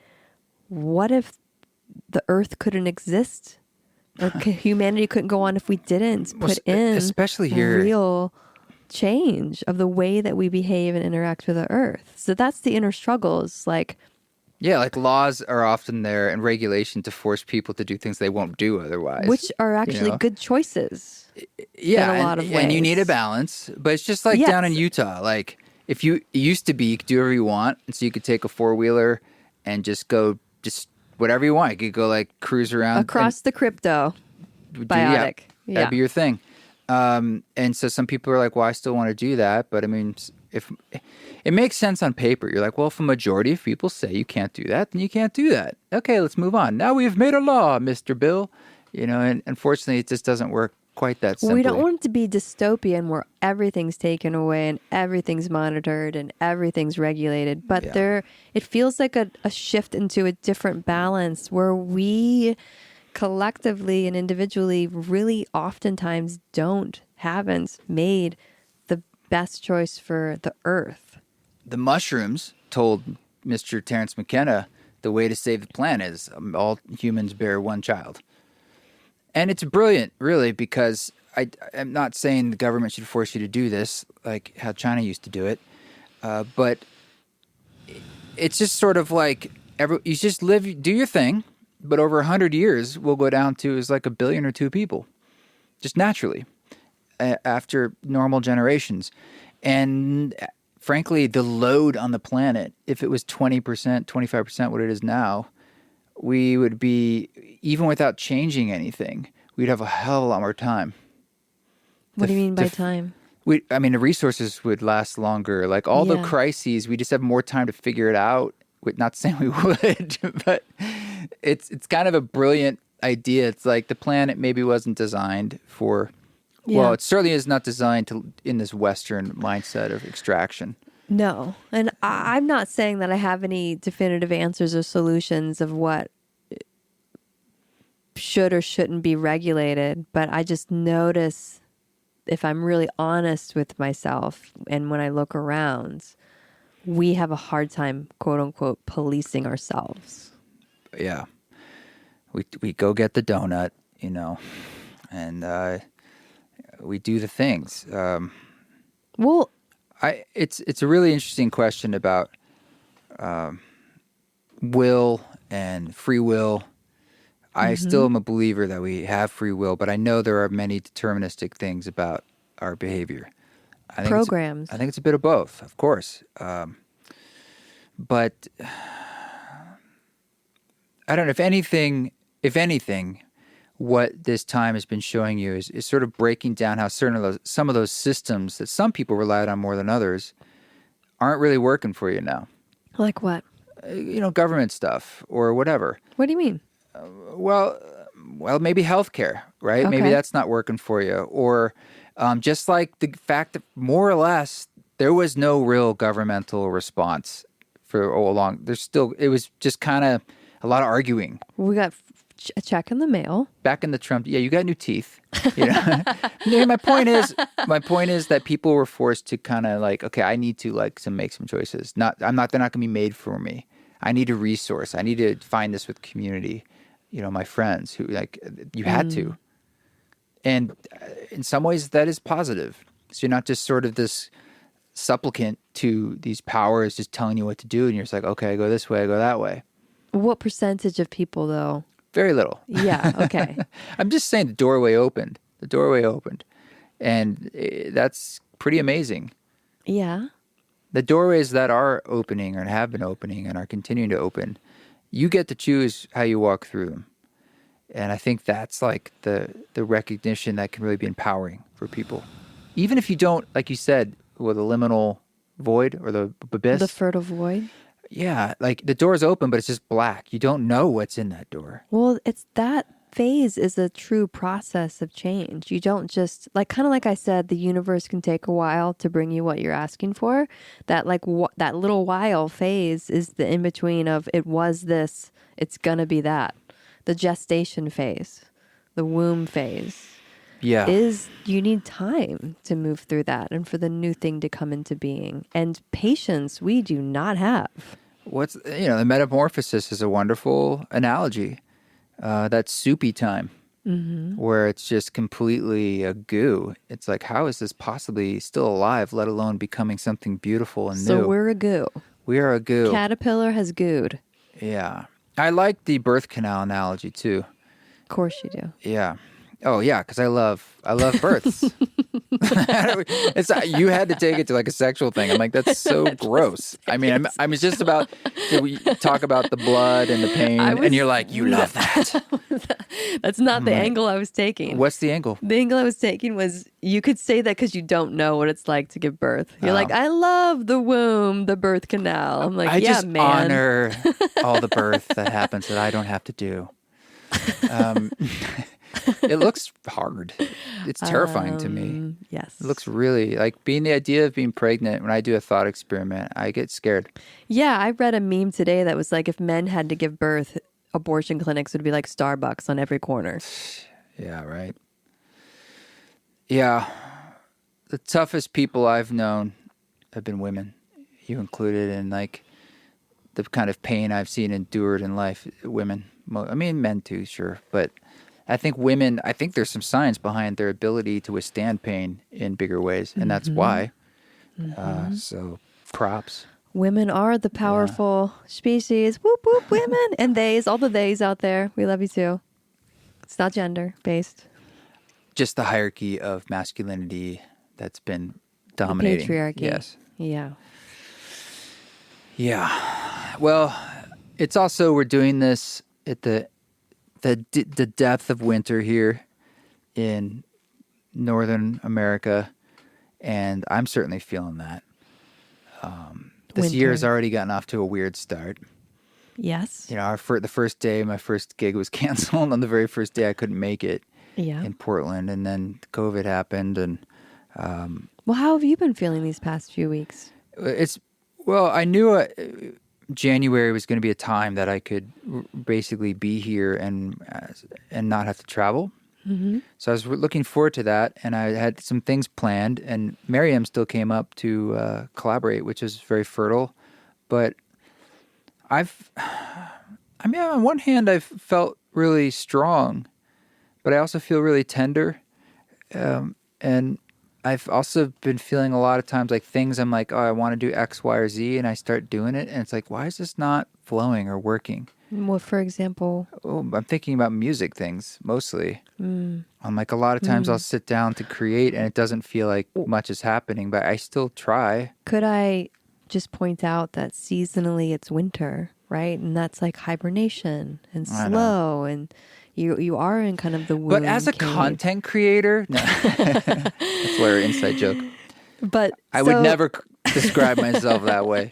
what if the earth couldn't exist? Or humanity couldn't go on if we didn't put in especially here, real change of the way that we behave and interact with the earth. So that's the inner struggles. Like laws are often there and regulation to force people to do things they won't do otherwise. Which are actually good choices. Yeah, in a lot of ways. And you need a balance. But it's just like down in Utah. Like, if it used to be, you could do whatever you want. And so you could take a 4-wheeler and just go, whatever you want. You could go, like, cruise around. Across the crypto. Biotic. Yeah, that'd be your thing. And so some people are like, well, I still want to do that. But I mean, if it makes sense on paper, you're like, well, if a majority of people say you can't do that, then you can't do that. Okay, let's move on. Now we've made a law, Mr. Bill. You know, and unfortunately, it just doesn't work quite that simply. We don't want it to be dystopian where everything's taken away and everything's monitored and everything's regulated. But it feels like a shift into a different balance where we collectively and individually really oftentimes haven't made the best choice for the earth. The mushrooms told Mr. Terrence McKenna the way to save the planet is all humans bear one child. And it's brilliant, really, because I'm not saying the government should force you to do this like how China used to do it, but it's just sort of like you just do your thing, but over 100 years we'll go down to is like 1 billion or 2 people. just naturally after normal generations. And frankly, the load on the planet, if it was 20%, 25% what it is now, we would be, even without changing anything, we'd have a hell of a lot more time. What do you mean by time? The resources would last longer. Like all the crises, we just have more time to figure it out. Not saying we would, but it's kind of a brilliant idea. It's like the planet maybe wasn't designed for, well, it certainly is not designed in this Western mindset of extraction. No. And I'm not saying that I have any definitive answers or solutions of what should or shouldn't be regulated, but I just notice, if I'm really honest with myself and when I look around, we have a hard time, quote unquote, policing ourselves. Yeah. We go get the donut, and we do the things. It's a really interesting question about will and free will. I still am a believer that we have free will, but I know there are many deterministic things about our behavior. I think it's a bit of both, of course. But I don't know, if anything, what this time has been showing you is sort of breaking down how some of those systems that some people relied on more than others aren't really working for you now. Like what? Government stuff or whatever. What do you mean? Well, maybe healthcare, right? Okay. Maybe that's not working for you. Or just like the fact that more or less there was no real governmental response for all along. It was just kind of a lot of arguing. We got a check in the mail. Back in the Trump, you got new teeth. My point is that people were forced to kind of like, okay, I need to make some choices. They're not going to be made for me. I need a resource. I need to find this with community. My friends who you had to. And in some ways that is positive. So you're not just sort of this supplicant to these powers just telling you what to do. And you're just like, okay, I go this way, I go that way. What percentage of people though? Very little. Yeah. Okay. I'm just saying the doorway opened. And that's pretty amazing. Yeah. The doorways that are opening and have been opening and are continuing to open, you get to choose how you walk through them. And I think that's like the recognition that can really be empowering for people. Even if you don't, like you said, with the liminal void or the abyss. The fertile void. Yeah, like the door's open, but it's just black. You don't know what's in that door. Well, it's that phase is a true process of change. You don't just, kind of like I said, the universe can take a while to bring you what you're asking for. That that little while phase is the in-between of it was this, it's gonna be that. The gestation phase, the womb phase. Yeah. You need time to move through that and for the new thing to come into being. And patience we do not have. The metamorphosis is a wonderful analogy. That soupy time where it's just completely a goo. It's like, how is this possibly still alive, let alone becoming something beautiful and new? So we're a goo. We are a goo. Caterpillar has gooed. Yeah. I like the birth canal analogy too. Of course you do. Yeah. Oh yeah, because I love births. You had to take it to like a sexual thing. I'm like, that's so gross. I mean, I'm just about we talk about the blood and the pain, and you're like, you love that. That's not the angle I was taking. What's the angle? The angle I was taking was you could say that because you don't know what it's like to give birth. You're like, I love the womb, the birth canal. I'm like, I just man. honor all the birth that happens that I don't have to do. It looks hard. It's terrifying to me. Yes. It looks really like the idea of being pregnant. When I do a thought experiment, I get scared. Yeah. I read a meme today that was like, if men had to give birth, abortion clinics would be like Starbucks on every corner. Yeah. Right. Yeah. The toughest people I've known have been women, you included, and like the kind of pain I've seen endured in life, women. I mean, men too, sure. But I think there's some science behind their ability to withstand pain in bigger ways, and that's why. So props. Women are the powerful species. Whoop, whoop, women. And theys, all the theys out there. We love you too. It's not gender based. just the hierarchy of masculinity that's been The dominating. patriarchy. Yes. Yeah. Yeah. Well, it's also, we're doing this at the depth of winter here in Northern America, and I'm certainly feeling that. This year has Winter. already gotten off to a weird start. Yes. You know, the first day, my first gig was canceled. On the very first day, I couldn't make it Yeah. in Portland, and then COVID happened, and Well, how have you been feeling these past few weeks? I knew January was going to be a time that I could basically be here and not have to travel. Mm-hmm. So I was looking forward to that, and I had some things planned, and Miriam still came up to collaborate, which was very fertile. But on one hand, I've felt really strong, but I also feel really tender. And I've also been feeling a lot of times like things I'm like, oh, I want to do X, Y, or Z, and I start doing it, and it's like, why is this not flowing or working? What, for example? Oh, I'm thinking about music things mostly. I'm like, a lot of times I'll sit down to create, and it doesn't feel like much is happening, but I still try. Could I just point out that seasonally it's winter, right? And that's like hibernation and slow, and you are in kind of the womb But as a cave. content creator, no. That's where inside joke. But I would never describe myself that way.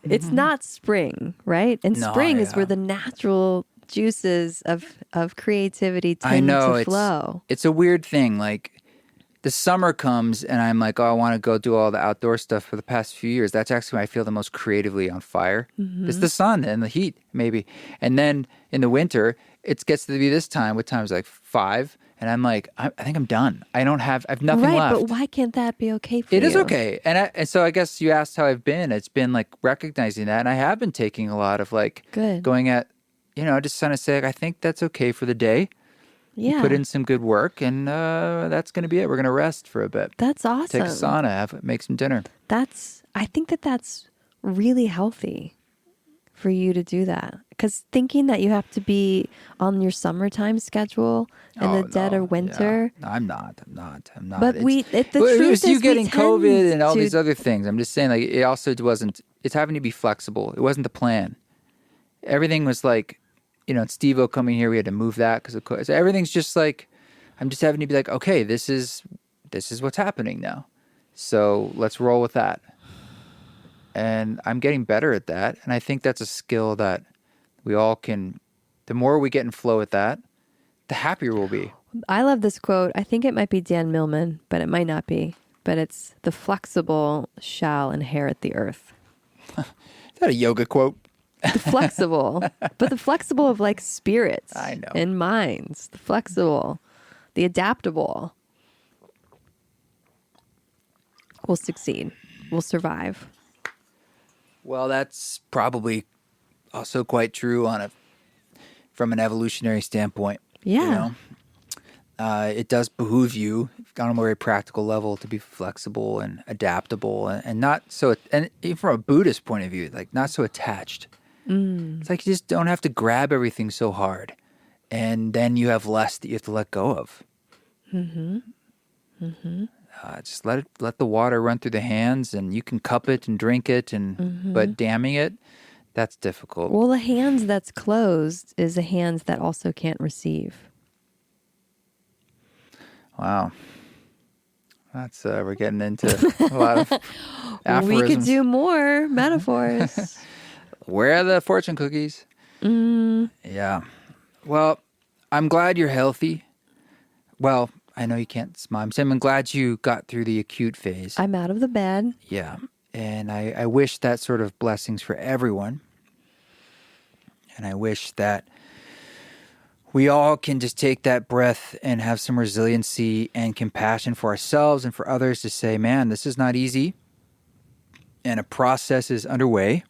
It's not spring, right? And No, spring is yeah. where the natural juices of creativity tend to flow. It's a weird thing. Like, the summer comes and I'm like, oh, I want to go do all the outdoor stuff. For the past few years, that's actually when I feel the most creatively on fire. It's the sun and the heat, maybe. And then in the winter, it gets to be this time. What time is it? Like 5? And I'm like, I think I'm done. I have nothing Right, left. but why can't that be okay for you? It is okay. And so I guess you asked how I've been. It's been like recognizing that. And I have been taking a lot of like Good. going at, just trying to say, like, I think that's okay for the day. Yeah. Put in some good work, and that's going to be it. We're going to rest for a bit. That's awesome. Take a sauna, make some dinner. I think that's really healthy for you to do that. Because thinking that you have to be on your summertime schedule in the dead of winter. Yeah. No, I'm not. But the truth was is you getting we COVID and all tend these other things. I'm just saying, like, it also wasn't, it's having to be flexible. It wasn't the plan. Everything was like, Steve-O coming here, we had to move that because of COVID. So everything's just like, I'm just having to be like, okay, this is what's happening now. So let's roll with that. And I'm getting better at that. And I think that's a skill that we all can, the more we get in flow with that, the happier we'll be. I love this quote. I think it might be Dan Millman, but it might not be. But it's, the flexible shall inherit the earth. Is that a yoga quote? The flexible, but the flexible of like spirits I know. and minds, the flexible, the adaptable will succeed, will survive. Well, that's probably also quite true from an evolutionary standpoint. Yeah. It does behoove you on a very practical level to be flexible and adaptable and not so, and even from a Buddhist point of view, like not so attached. It's like you just don't have to grab everything so hard, and then you have less that you have to let go of. Just let the water run through the hands, and you can cup it and drink it, but damming it, that's difficult. Well, the hands that's closed is the hands that also can't receive. Wow. That's we're getting into a lot of aphorisms. We could do more metaphors. Where are the fortune cookies? Yeah. Well, I'm glad you're healthy. Well, I know you can't smile. I'm glad you got through the acute phase. I'm out of the bed. Yeah. And I wish that sort of blessings for everyone. And I wish that we all can just take that breath and have some resiliency and compassion for ourselves and for others to say, man, this is not easy. And a process is underway.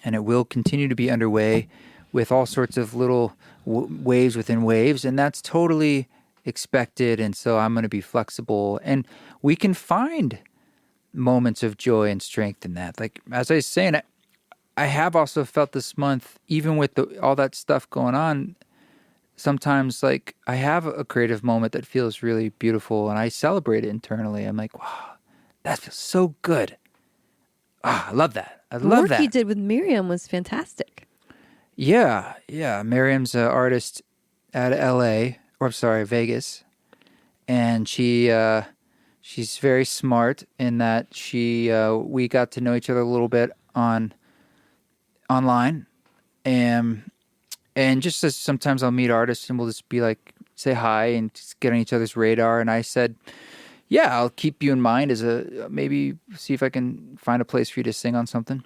And it will continue to be underway with all sorts of little waves within waves. And that's totally expected. And so I'm going to be flexible. And we can find moments of joy and strength in that. Like, as I was saying, I have also felt this month, even with all that stuff going on, sometimes like I have a creative moment that feels really beautiful and I celebrate it internally. I'm like, wow, that feels so good. Ah, I love that. I The love work you that. did with Miriam was fantastic. Yeah. Miriam's an artist out of LA, or I'm sorry, Vegas. And she's very smart in that we got to know each other a little bit online. And just as sometimes I'll meet artists and we'll just be like, say hi and just get on each other's radar. And I said, yeah, I'll keep you in mind as maybe see if I can find a place for you to sing on something.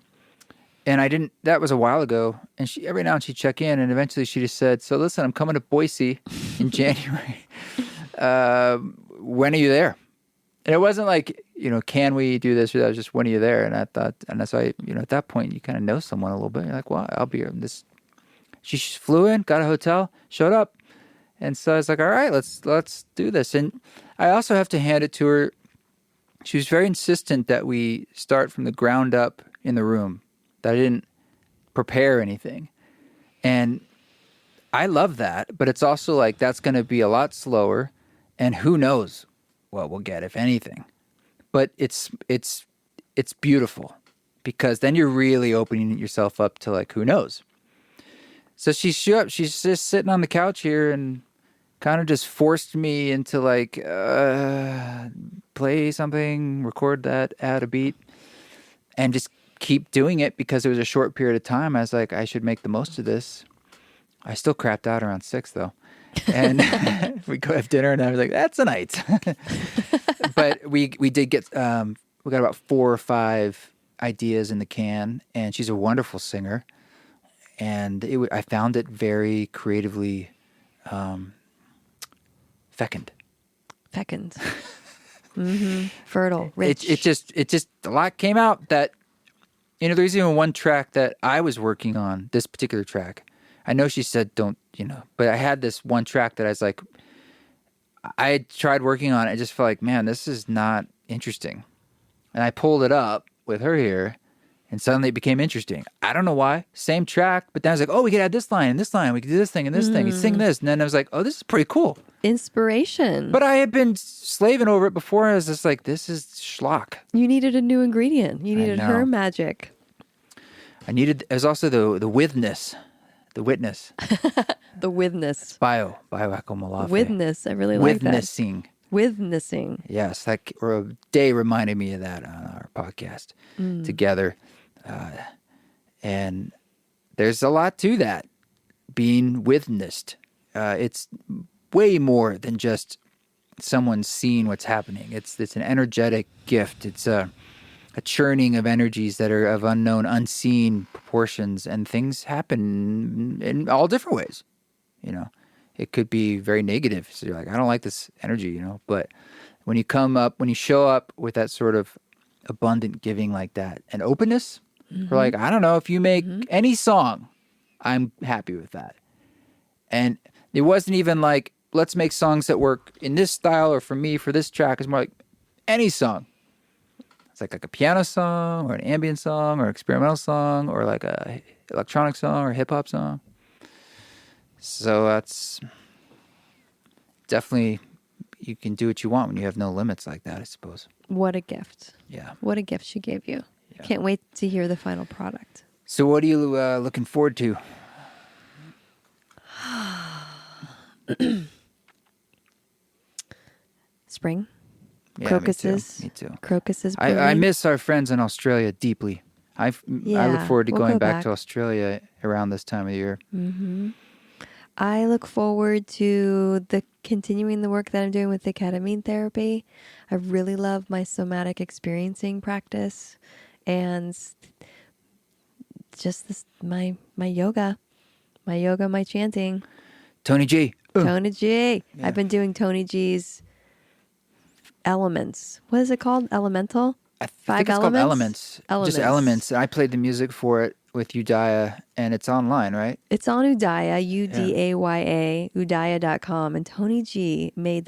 And I didn't, that was a while ago. And every now and she'd check in and eventually she just said, so listen, I'm coming to Boise in January. When are you there? And it wasn't like, can we do this or that? It was just, when are you there? And I thought, and that's why, at that point you kind of know someone a little bit. You're like, well, I'll be here. She flew in, got a hotel, showed up. And so I was like, all right, let's do this. And I also have to hand it to her. She was very insistent that we start from the ground up in the room, that I didn't prepare anything. And I love that, but it's also like that's going to be a lot slower, and who knows what we'll get, if anything. But it's beautiful because then you're really opening yourself up to like, who knows? So she's just sitting on the couch here and kind of just forced me into like, play something, record that, add a beat, and just keep doing it because it was a short period of time. I was like, I should make the most of this. I still crapped out around 6 though. And we go have dinner and I was like, that's a night. But we did get, we got about 4 or 5 ideas in the can, and she's a wonderful singer. And I found it very creatively fecund. Fecund. Mm-hmm. Fertile, rich. It just a lot came out that, there's even one track that I was working on, this particular track. I know she said don't, but I had this one track that I was like, I had tried working on it. I just felt like, man, this is not interesting. And I pulled it up with her here, and suddenly it became interesting. I don't know why. Same track, but then I was like, oh, we could add this line and this line. We could do this thing and this thing. You sing this. And then I was like, oh, this is pretty cool. Inspiration. But I had been slaving over it before. I was just like, this is schlock. You needed a new ingredient. You needed her magic. It was also the witness. The witness. The witness. Bioacomalafe. Witness. I really like that. Witnessing. Witnessing. Yes, Day reminded me of that on our podcast together. And there's a lot to that, being witnessed. It's way more than just someone seeing what's happening. It's an energetic gift. It's a churning of energies that are of unknown, unseen proportions, and things happen in all different ways. It could be very negative. So you're like, I don't like this energy, but when you show up with that sort of abundant giving like that and openness, we're like, I don't know, if you make any song, I'm happy with that. And it wasn't even like, let's make songs that work in this style or for me, for this track. It's more like any song. It's like a piano song or an ambient song or experimental song or like a electronic song or hip hop song. So that's definitely, you can do what you want when you have no limits like that, I suppose. What a gift. Yeah. What a gift she gave you. Yeah. Can't wait to hear the final product. So what are you looking forward to? Spring. Yeah, Crocuses. Me too. Crocuses. I miss our friends in Australia deeply. I look forward to going back to Australia around this time of year. Mm-hmm. I look forward to continuing the work that I'm doing with the ketamine therapy. I really love my somatic experiencing practice and just my yoga, my chanting. Tony G. Tony G. Yeah. I've been doing Tony G's Elements. What is it called? Elemental? I think it's called Elements. Just Elements. I played the music for it with Udaya, and it's online, right? It's on Udaya, Udaya, udaya.com. And Tony G made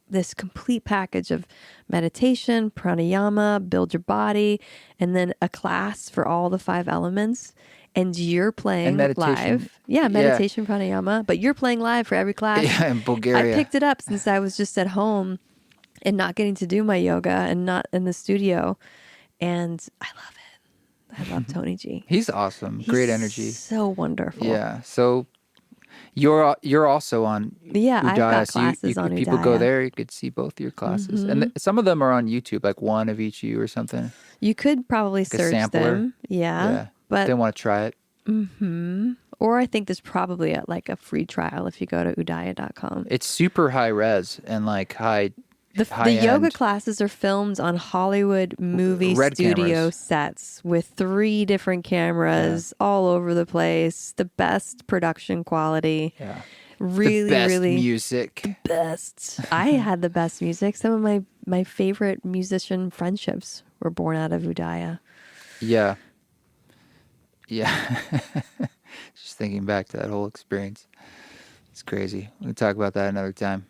this complete package of meditation, pranayama, build your body, and then a class for all the 5 elements. and you're playing meditation. live. Yeah, meditation pranayama, but you're playing live for every class. Yeah, in Bulgaria. I picked it up since I was just at home and not getting to do my yoga and not in the studio. And I love it. I love Tony G. He's awesome. He's great energy. So wonderful. Yeah. So you're also on Yeah, Udaya. I've got So classes on people Udaya. go there, you could see both your classes. And some of them are on YouTube, like one of each you or something. You could probably a search sampler. them. Yeah. But they want to try it. or I think there's probably a free trial if you go to udaya.com. It's super high res and like high The yoga classes are filmed on Hollywood movie Red studio cameras. sets with 3 different cameras all over the place. The best production quality. Yeah. Really, the best really music. best. I had the best music. Some of my favorite musician friendships were born out of Udaya. Yeah. Yeah. Just thinking back to that whole experience. It's crazy. We can talk about that another time.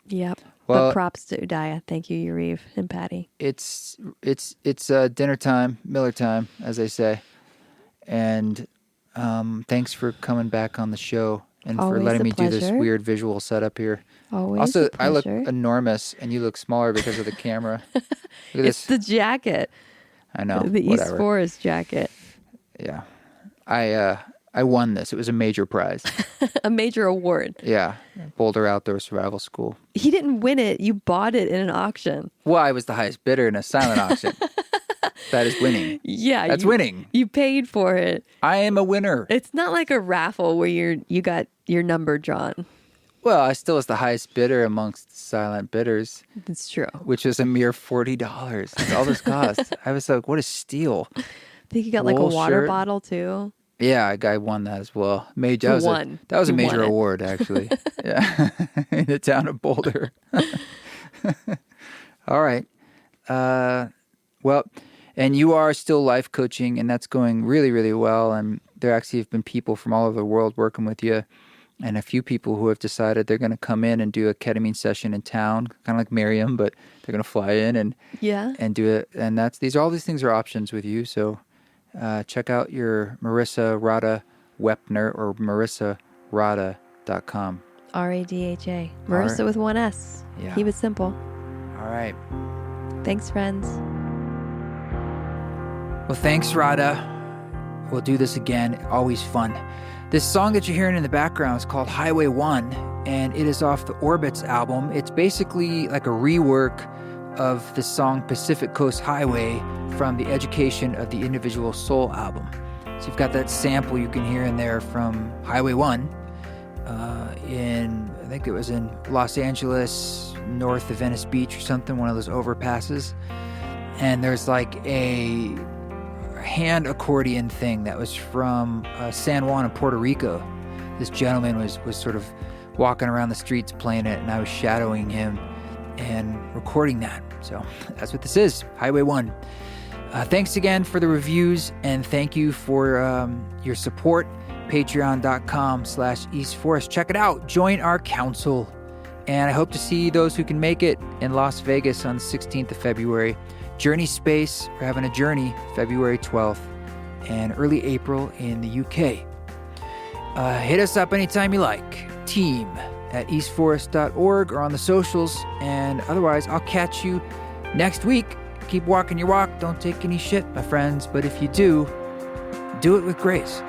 Yep. Well, but props to Udaya. Thank you, Yariv and Patty. It's dinner time, Miller time, as they say. And thanks for coming back on the show and Always for letting a me do this pleasure. weird visual setup here. Always Also, a I look pleasure. enormous and you look smaller because of the camera. Look at It's this. the jacket. I know. The whatever. East Forest jacket. Yeah. I won this. It was a major prize. A major award. Yeah. Boulder Outdoor Survival School. He didn't win it. You bought it in an auction. Well, I was the highest bidder in a silent auction. That is winning. Yeah. That's winning. You paid for it. I am a winner. It's not like a raffle where you got your number drawn. Well, I still was the highest bidder amongst silent bidders, It's true. which was a mere $40. That's all this cost. I was like, what a steal. I think you got like a Wool water shirt. bottle too. Yeah, I won that as well. That was a You major won it. award, actually. Yeah, in the town of Boulder. All right. Well, and you are still life coaching, and that's going really, really well. And there actually have been people from all over the world working with you, and a few people who have decided they're going to come in and do a ketamine session in town, kind of like Miriam, but they're going to fly in and do it. And all these things are options with you. So check out your Marissa Radha Wepner or marissarada.com. Radha. Marissa with 1 S. Yeah. Keep it simple. All right. Thanks, friends. Well, thanks, Radha. We'll do this again. Always fun. This song that you're hearing in the background is called Highway 1, and it is off the Orbits album. It's basically like a rework of the song Pacific Coast Highway from the Education of the Individual Soul album. So you've got that sample you can hear in there from Highway 1 I think it was in Los Angeles, north of Venice Beach or something, one of those overpasses. And there's like a hand accordion thing that was from San Juan in Puerto Rico. This gentleman was sort of walking around the streets playing it, and I was shadowing him and recording that. So that's what this is, Highway 1. Thanks again for the reviews, and thank you for your support. Patreon.com/EastForest. Check it out. Join our council. And I hope to see those who can make it in Las Vegas on the 16th of February. Journey Space, we're having a journey February 12th, and early April in the UK. Hit us up anytime you like. team@eastforest.org or on the socials. And otherwise, I'll catch you next week. Keep walking your walk. Don't take any shit, my friends. But if you do it with grace.